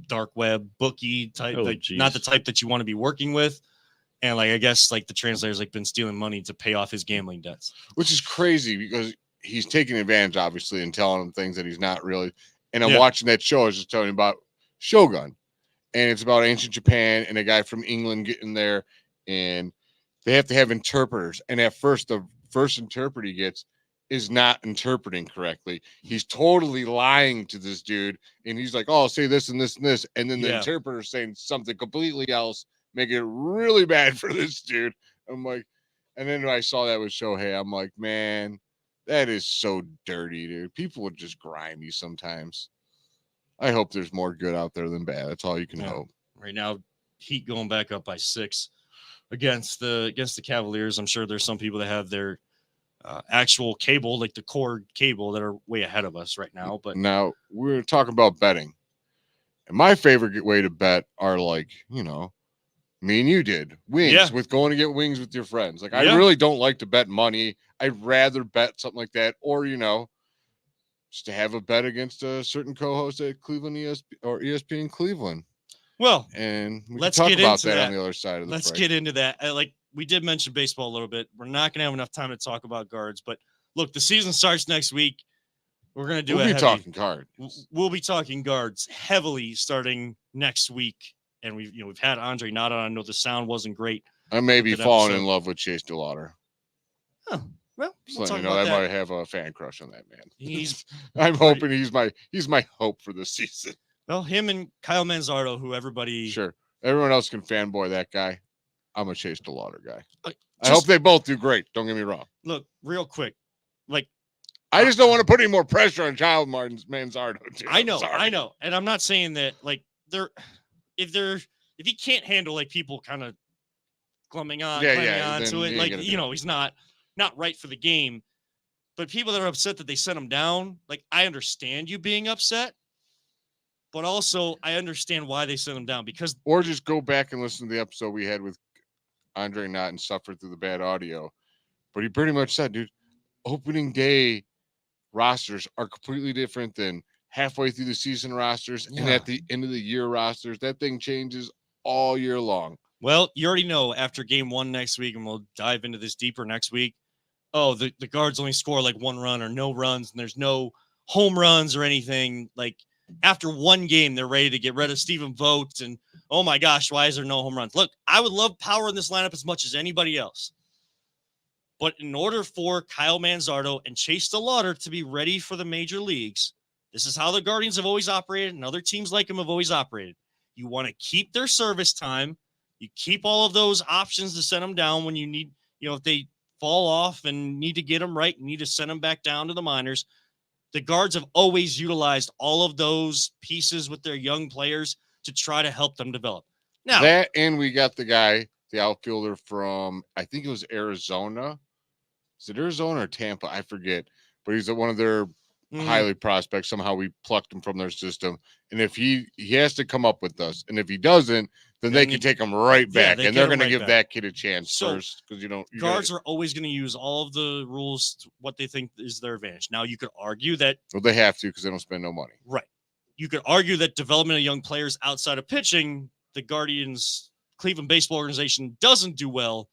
dark web bookie type, not the type that you want to be working with. And I guess the translator's been stealing money to pay off his gambling debts, which is crazy because he's taking advantage, obviously, and telling him things that he's not really. And I'm watching that show. I was just telling you about Shogun, and it's about ancient Japan and a guy from England getting there, and they have to have interpreters. And at first, the first interpreter he gets is not interpreting correctly. He's totally lying to this dude, and he's like, "Oh, I'll say this and this and this," and then the interpreter's saying something completely else, making it really bad for this dude. I'm like, and then when I saw that with Shohei, I'm like, man, that is so dirty, dude. People would just grimy sometimes. I hope there's more good out there than bad. That's all you can hope. Right now, Heat going back up by 6 against the Cavaliers. I'm sure there's some people that have their actual cable, like the cord cable, that are way ahead of us right now. But now we're talking about betting. And my favorite way to bet are like, me and you did wings with going to get wings with your friends. Like, I really don't like to bet money. I'd rather bet something like that, or, just to have a bet against a certain co-host at Cleveland ESPN Cleveland. Well, and we let's can talk get about into that that on the other side of the Let's break. get into that. Like we did mention baseball a little bit. We're not going to have enough time to talk about guards, but look, the season starts next week. We're going to do We'll be talking guards. We'll be talking guards heavily starting next week. And we've had Andre Nada. I know the sound wasn't great. I may be falling in love with Chase DeLauder. Oh, well, we'll talk about that. I might have a fan crush on that man. I'm hoping he's my hope for this season. Well, him and Kyle Manzardo, who everybody sure. Everyone else can fanboy that guy. I'm a Chase DeLauder guy. I hope they both do great. Don't get me wrong. Look, real quick, I just don't want to put any more pressure on Kyle Manzardo. I know, and I'm not saying that if he can't handle like people kind of climbing on to it, like he's not right for the game. But people that are upset that they sent him down, like I understand you being upset, but also I understand why they sent him down or just go back and listen to the episode we had with Andre Knott and suffered through the bad audio. But he pretty much said, dude, opening day rosters are completely different than halfway through the season rosters and at the end of the year rosters. That thing changes all year long. Well, you already know after game 1 next week, and we'll dive into this deeper next week. Oh, the guards only score like 1 run or no runs, and there's no home runs or anything. Like after 1 game, they're ready to get rid of Stephen Vogt. And oh my gosh, why is there no home runs? Look, I would love power in this lineup as much as anybody else. But in order for Kyle Manzardo and Chase DeLauder to be ready for the major leagues, this is how the Guardians have always operated, and other teams like them have always operated. You want to keep their service time. You keep all of those options to send them down when you need, if they fall off and need to get them right, you need to send them back down to the minors. The guards have always utilized all of those pieces with their young players to try to help them develop. Now, that, and we got the outfielder from, I think it was Arizona. Is it Arizona or Tampa? I forget. But he's one of their highly prospects. Somehow we plucked him from their system. And if he has to come up with us, and if he doesn't, then they can take him right back. And they're going to give that kid a chance first. Because guards are always going to use all of the rules, what they think is their advantage. Now, you could argue that. Well, they have to because they don't spend no money. Right. You could argue that development of young players outside of pitching, the Guardians Cleveland baseball organization doesn't do well.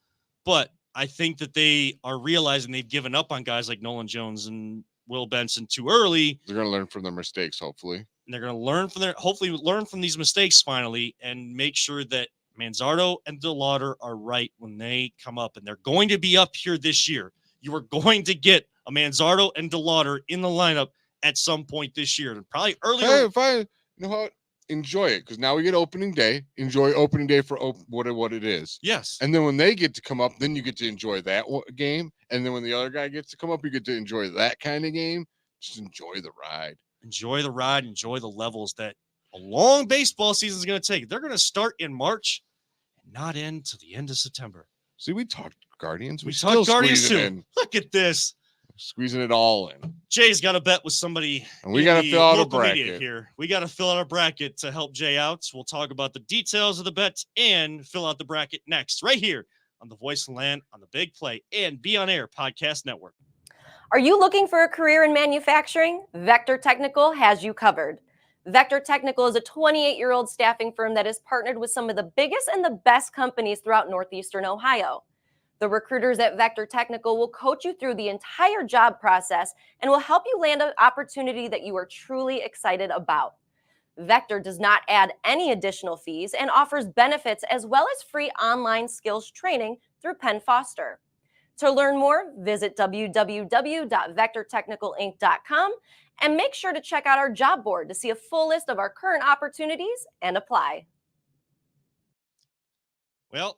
But I think that they are realizing they've given up on guys like Nolan Jones and Will Benson too early. They're going to learn from their mistakes, hopefully. And they're going to hopefully learn from these mistakes finally and make sure that Manzardo and DeLauder are right when they come up. And they're going to be up here this year. You are going to get a Manzardo and DeLauder in the lineup at some point this year. And probably earlier. You know what? Enjoy it, because now we get opening day. Enjoy opening day for what it is. Yes. And then when they get to come up, then you get to enjoy that game. And then when the other guy gets to come up, you get to enjoy that kind of game. Just enjoy the ride. Enjoy the ride. Enjoy the levels that a long baseball season is going to take. They're going to start in March and not end to the end of September. See, we talked Guardians. We talked Guardians too. Look at this. Squeezing it all in. Jay's got a bet with somebody. And we got to fill out a bracket here. We got to fill out a bracket to help Jay out. We'll talk about the details of the bets and fill out the bracket next, right here on the Voice of the Land on the Big Play and Be On Air Podcast Network. Are you looking for a career in manufacturing? Vector Technical has you covered. Vector Technical is a 28-year-old staffing firm that is partnered with some of the biggest and the best companies throughout Northeastern Ohio. The recruiters at Vector Technical will coach you through the entire job process and will help you land an opportunity that you are truly excited about. Vector does not add any additional fees and offers benefits as well as free online skills training through Penn Foster. To learn more, visit www.vectortechnicalinc.com and make sure to check out our job board to see a full list of our current opportunities and apply. Well,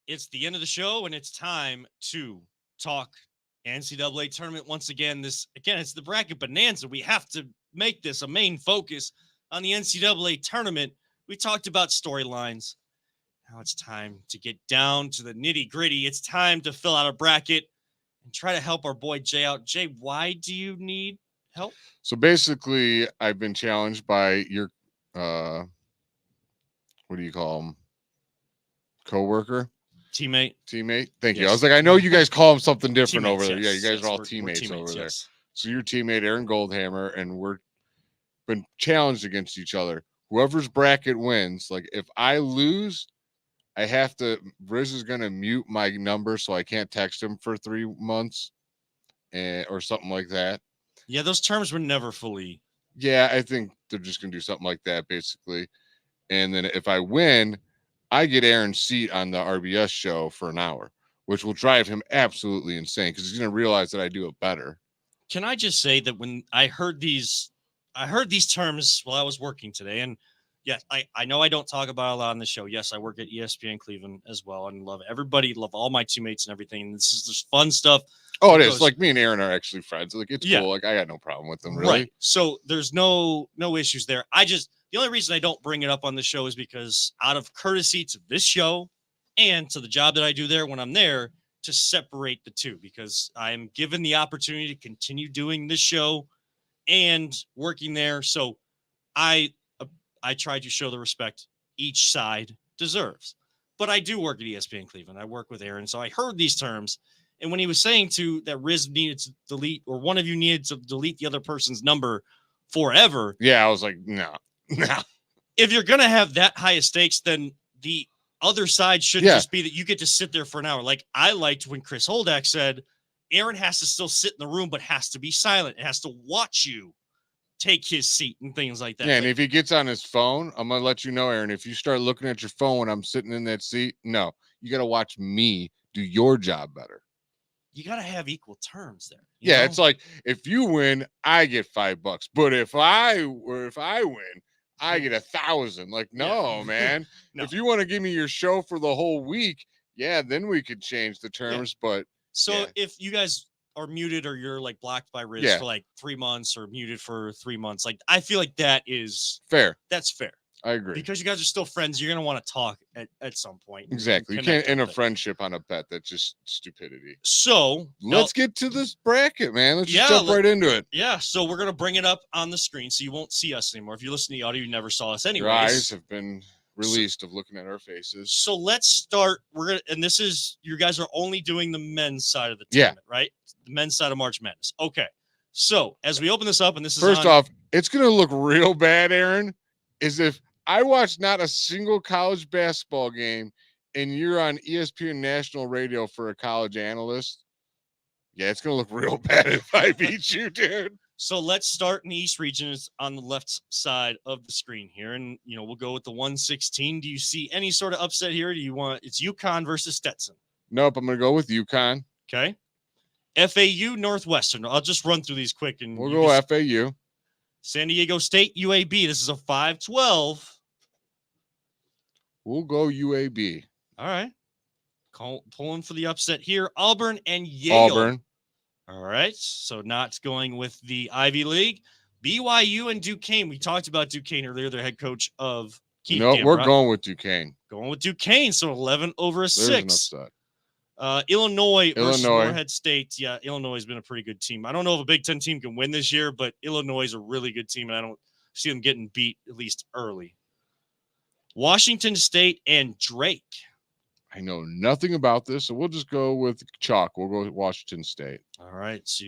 it's the end of the show, and it's time to talk NCAA tournament once again. It's the bracket bonanza. We have to make this a main focus on the NCAA tournament. We talked about storylines. Now it's time to get down to the nitty-gritty. It's time to fill out a bracket, and try to help our boy Jay out. Jay, why do you need help? So basically, I've been challenged by your what do you call him? Coworker, Teammate. teammate. Thank you. I Yes. was like, I know you guys call him something different Teammates, over there. Yeah, you yes, guys yes, are all we're teammates over there. yes. So your teammate Aaron Goldhammer and we're been challenged against each other. Whoever's bracket wins. Like if I lose, I have to. Riz is gonna mute my number so I can't text him for 3 months, or something like that. Yeah, those terms were never fully. Yeah, I think they're just gonna do something like that basically. And then if I win, I get Aaron's seat on the RBS show for an hour, which will drive him absolutely insane because he's gonna realize that I do it better. Can I just say that when I heard these terms while I was working today, and yes, I know I don't talk about it a lot on the show. Yes, I work at ESPN Cleveland as well, and love everybody, love all my teammates and everything. And this is just fun stuff. Oh, it Because- is. Like me and Aaron are actually friends. Like it's Yeah. cool. Like I got no problem with them, really. Right. So there's no issues there. The only reason I don't bring it up on the show is because out of courtesy to this show and to the job that I do there when I'm there, to separate the two, because I'm given the opportunity to continue doing this show and working there. So I try to show the respect each side deserves. But I do work at ESPN Cleveland. I work with Aaron. So I heard these terms. And when he was saying that Riz needed to delete, or one of you needed to delete the other person's number forever. Yeah, I was like, no. If you're going to have that high of stakes, then the other side shouldn't just be that you get to sit there for an hour. Like I liked when Chris Holdak said, Aaron has to still sit in the room, but has to be silent. It has to watch you take his seat and things like that. Yeah, and if he gets on his phone, I'm gonna let you know, Aaron. If you start looking at your phone when I'm sitting in that seat, no, you got to watch me do your job better. You got to have equal terms there. Yeah, know? it's like if you win, I get $5, but if I win, I get 1,000. Like, no, man. No. If you want to give me your show for the whole week, yeah, then we could change the terms. But so if you guys are muted or you're like blocked by Riz for like 3 months or muted for 3 months, like I feel like that's fair. I agree. Because you guys are still friends, you're gonna want to talk at some point. Exactly. You can't end a friendship on a bet. That's just stupidity. So let's get to this bracket, man. Let's just jump right into it. Yeah. So we're gonna bring it up on the screen, so you won't see us anymore. If you listen to the audio, you never saw us anyways. Your eyes have been released of looking at our faces. So let's start. And this is, you guys are only doing the men's side of the tournament, right? The men's side of March Madness. Okay. So as we open this up, and this is first off, it's gonna look real bad, Aaron, is if I watched not a single college basketball game and you're on ESPN national radio for a college analyst. Yeah, it's going to look real bad if I beat you, dude. So let's start in the East region. It's on the left side of the screen here. And, we'll go with the 116. Do you see any sort of upset here? It's UConn versus Stetson? Nope, I'm going to go with UConn. Okay. FAU Northwestern. I'll just run through these quick. And we'll go FAU. San Diego State UAB. This is a 5-12. We'll go UAB. All right. Pulling for the upset here. Auburn and Yale. Auburn. All right. So not going with the Ivy League. BYU and Duquesne. We talked about Duquesne earlier. Their head coach of Keith Gamera. We're going with Duquesne. Going with Duquesne. So 11 over a 6. There's an upset. Illinois versus Morehead State. Yeah, Illinois has been a pretty good team. I don't know if a Big Ten team can win this year, but Illinois is a really good team, and I don't see them getting beat, at least early. Washington State and Drake. I know nothing about this, so we'll just go with chalk. We'll go with Washington State. All right, so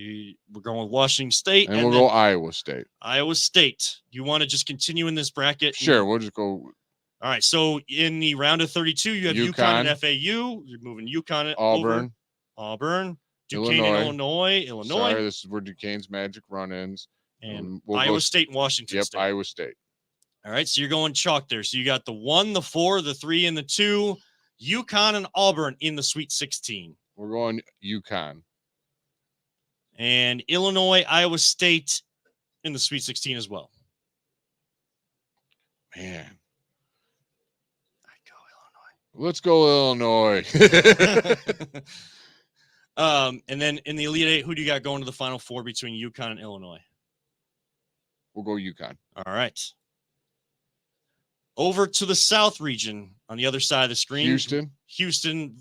we're going with Washington State. And we'll go Iowa State. Iowa State. You want to just continue in this bracket? Sure, we'll just go. All right, so in the round of 32, you have UConn and FAU. You're moving UConn Auburn. Auburn. Duquesne and Illinois. Sorry, this is where Duquesne's magic run ins. And Iowa State and Washington State. Yep, Iowa State. All right, so you're going chalk there. So you got the 1, the 4, the 3, and the 2. UConn and Auburn in the Sweet 16. We're going UConn. And Illinois, Iowa State in the Sweet 16 as well. Man. I'd go Let's go Illinois. And then in the Elite Eight, who do you got going to the Final Four between UConn and Illinois? We'll go UConn. All right. Over to the South region on the other side of the screen. Houston. Houston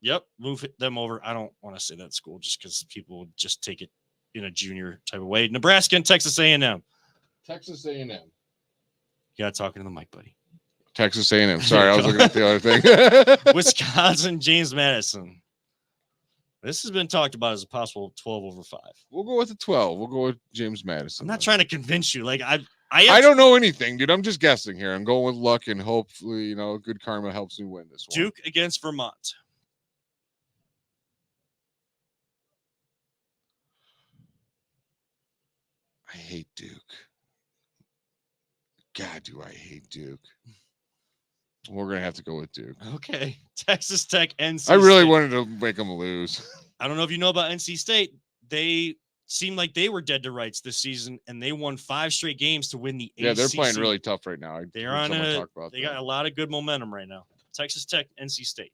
Yep, move them over. I don't want to say that school just because people would just take it in a junior type of way. Nebraska and Texas A&M. Texas A&M. You got talking to the mic, buddy. Texas A&M. Sorry, I was looking at the other thing. Wisconsin, James Madison. This has been talked about as a possible 12 over 5. We'll go with the 12. We'll go with James Madison. I'm not trying to convince you. Like I don't know anything, dude. I'm just guessing here. I'm going with luck and hopefully, good karma helps me win this one. Duke against Vermont. I hate Duke. God, do I hate Duke. We're going to have to go with Duke. Okay. Texas Tech, NC I really State. wanted to make them lose. I don't know if you know about NC State. They seemed like they were dead to rights this season, and they won 5 straight games to win the ACC. Yeah, they're playing really tough right now. They're on they got a lot of good momentum right now. Texas Tech, NC State.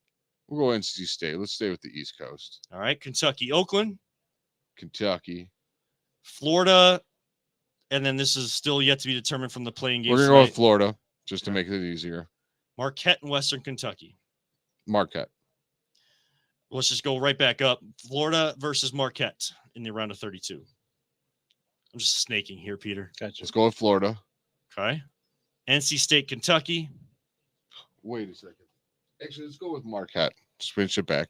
We'll go NC State. Let's stay with the East Coast. All right. Kentucky, Oakland. Kentucky. Florida. And then this is still yet to be determined from the playing games. We're going to go with Florida just to make it easier. Marquette and Western Kentucky. Marquette. Let's just go right back up. Florida versus Marquette in the round of 32. I'm just snaking here, Peter. Gotcha. Let's go with Florida. Okay. NC State, Kentucky. Wait a second. Actually, let's go with Marquette. Switch it back.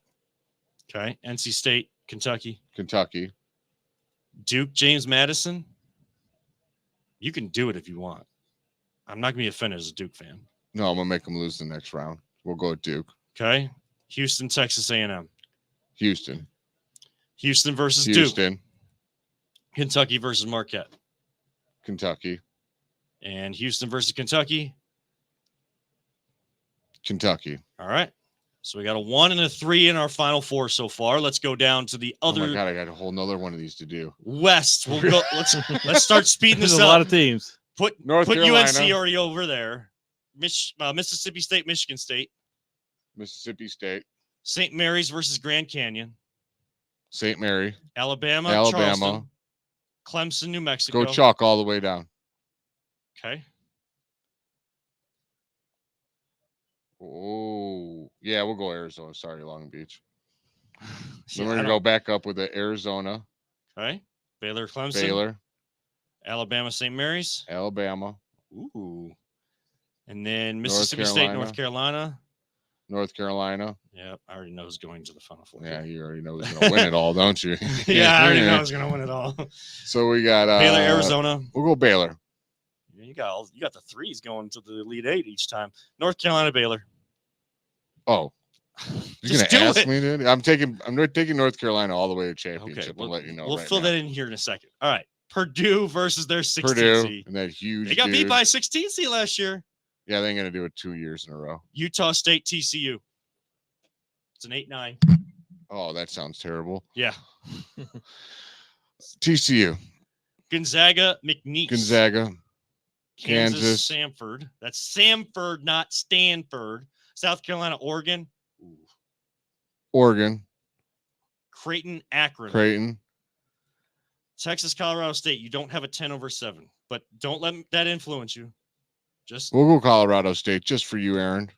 Okay. NC State, Kentucky. Kentucky. Duke, James Madison. You can do it if you want. I'm not going to be offended as a Duke fan. No, I'm going to make them lose the next round. We'll go with Duke. Okay. Houston, Texas A&M. Houston. Houston versus Houston. Duke. Kentucky versus Marquette. Kentucky. And Houston versus Kentucky. Kentucky. All right. So we got a 1 and a 3 in our final 4 so far. Let's go down to the other. Oh my God, I got a whole nother one of these to do. West. We'll go. Let's start speeding this There's up. a lot of teams. Put North UNC Carolina. already over there. Mississippi State, Michigan State. Mississippi State. St. Mary's versus Grand Canyon. St. Mary. Alabama. Alabama. Clemson, New Mexico. Go chalk all the way down. Okay. Oh, yeah, we'll go Arizona. Sorry, Long Beach. Then Yeah, we're going to go back up with the Arizona. Okay. Baylor, Clemson. Baylor. Alabama, St. Mary's. Alabama. Ooh. And then Mississippi State, North Carolina. North Carolina. Yeah, I already know who's going to the Final Four. Yeah, you already know who's going to win it all, don't you? Yeah, I already know who's going to win it all. So we got Baylor, Arizona. We'll go Baylor. You got the threes going to the Elite Eight each time. North Carolina, Baylor. Oh, you're Just gonna do ask it. me, dude? I'm taking North Carolina all the way to championship. Okay, I'll let you know. We'll right fill now. that in here in a second. All right, Purdue versus their 16th Purdue seed. and that huge. They got beat dude. by 16th seed last year. Yeah, they ain't gonna do it 2 years in a row. Utah State, TCU. It's an 8-9. Oh, that sounds terrible. Yeah. TCU, Gonzaga, McNeese. Gonzaga, Kansas, Kansas. Samford. That's Samford, not Stanford. South Carolina, Oregon. Ooh. Oregon, Creighton, Akron. Creighton, Texas, Colorado State. You don't have a 10 over 7, but don't let that influence you. Just We'll go Colorado State just for you, Aaron.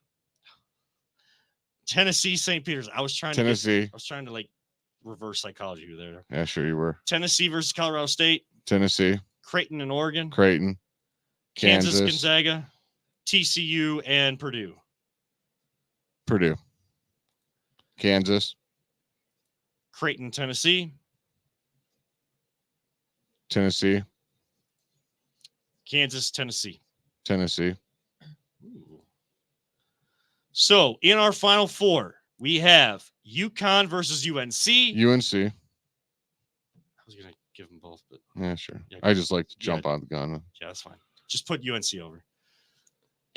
Tennessee, St. Peter's. I was trying Tennessee. to like reverse psychology there. Yeah, sure you were. Tennessee versus Colorado State. Tennessee, Creighton and Oregon. Creighton, Kansas, Kansas, Gonzaga, TCU, and Purdue. Purdue, Kansas, Creighton, Tennessee. Tennessee, Kansas, Tennessee. Tennessee. Ooh. So in our final 4, we have UConn versus UNC. UNC. I was gonna give them both, but Yeah, sure. Yeah, I just like to jump on the gun. yeah, that's fine. Just put UNC over.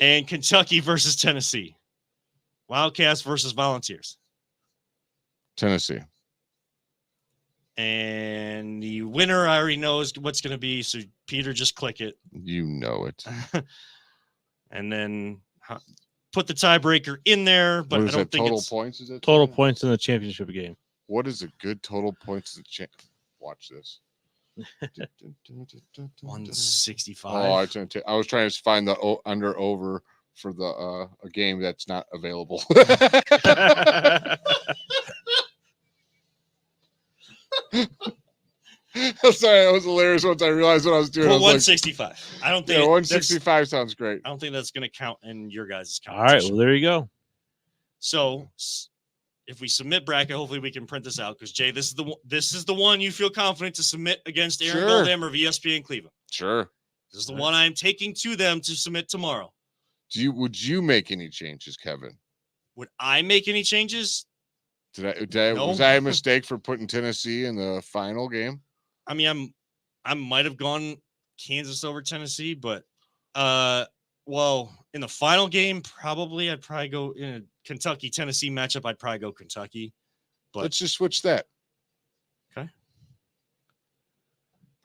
And Kentucky versus Tennessee. Wildcats versus Volunteers. Tennessee. And the winner, I already know is what's going to be. So Peter, just click it. You know it. And then put the tiebreaker in there. But What I is don't that, think total it's points? Is it Total points in the championship game. What is a good total points? Watch this. 165. Oh, I was trying to find the under over for the a game that's not available. Sorry, that was hilarious once I realized what I was doing. Well, I was 165. I don't like, think yeah, that's- 165 sounds great. I don't think that's going to count in your guys' All right, competition. well there you go. So if we submit bracket, hopefully we can print this out because Jay, this is the one you feel confident to submit against Aaron Sure. Goldham or VSPN Cleveland. Sure. This is the one I am taking to them to submit tomorrow. Would you make any changes, Kevin? Would I make any changes? Was No. I a mistake for putting Tennessee in the final game? I mean, I might have gone Kansas over Tennessee, but well, in the final game, I'd probably go in a Kentucky-Tennessee matchup. I'd probably go Kentucky. But Let's just switch that. Okay.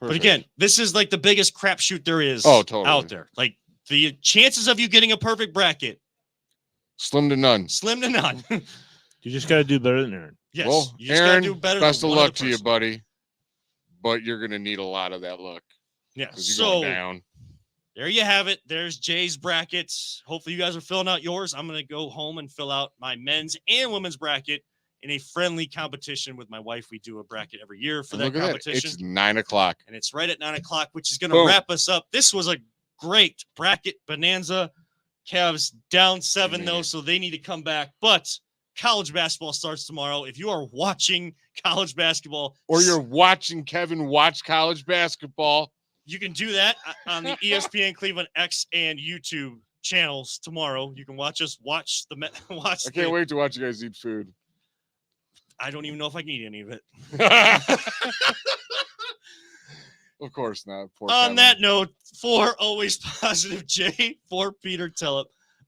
Perfect. But again, this is like the biggest crapshoot there is totally. out there. Like the chances of you getting a perfect bracket, Slim to none. slim to none. You just got to do better than Aaron. Yes, Well, you just gotta Aaron, do better. best than of one other luck to you, person. buddy. But you're gonna need a lot of that luck Yeah. because you're So going down. there you have it. There's Jay's brackets. Hopefully, you guys are filling out yours. I'm gonna go home and fill out my men's and women's bracket in a friendly competition with my wife. We do a bracket every year for And that look at that. competition, It's 9:00. and it's right at 9:00, which is gonna Boom. wrap us up. This was a great bracket bonanza. Cavs down 7 though, Man. so they need to come back. But college basketball starts tomorrow. If you are watching college basketball, Or you're watching Kevin watch college basketball. you can do that on the ESPN Cleveland X and YouTube channels tomorrow. You can watch us watch the watch. I can't wait to watch you guys eat food. I don't even know if I can eat any of it. Of course not. Poor On Kevin. that note, for Always Positive Jay, for Peter Tellep,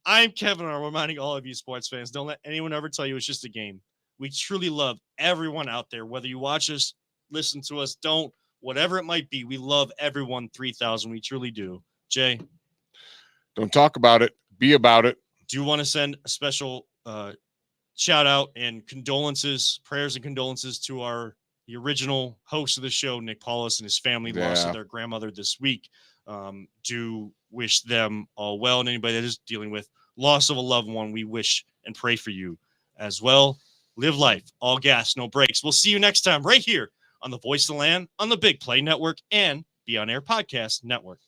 I'm Kevin R. Reminding all of you sports fans, don't let anyone ever tell you it's just a game. We truly love everyone out there, whether you watch us, listen to us, don't, whatever it might be. We love everyone 3,000. We truly do. Jay, Don't talk about it. Be about it. do you want to send a special shout out and condolences, prayers and condolences to the original host of the show, Nick Paulus, and his family lost Yeah. their grandmother this week. Do wish them all well, and anybody that is dealing with loss of a loved one, we wish and pray for you as well. Live life, all gas, no brakes. We'll see you next time right here on the Voice of the Land, on the Big Play Network, and Be On Air Podcast Network.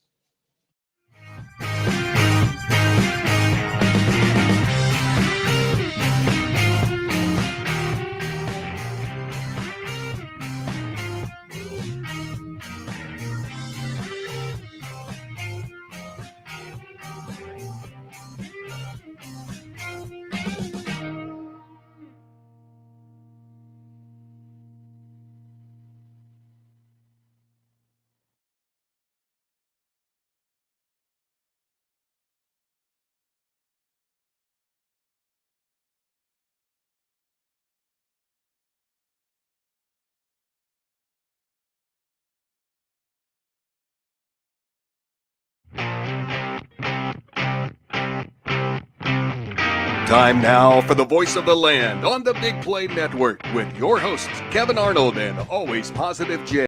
Time now for the Voice of the Land on the Big Play Network with your hosts, Kevin Arnold and Always Positive Jay.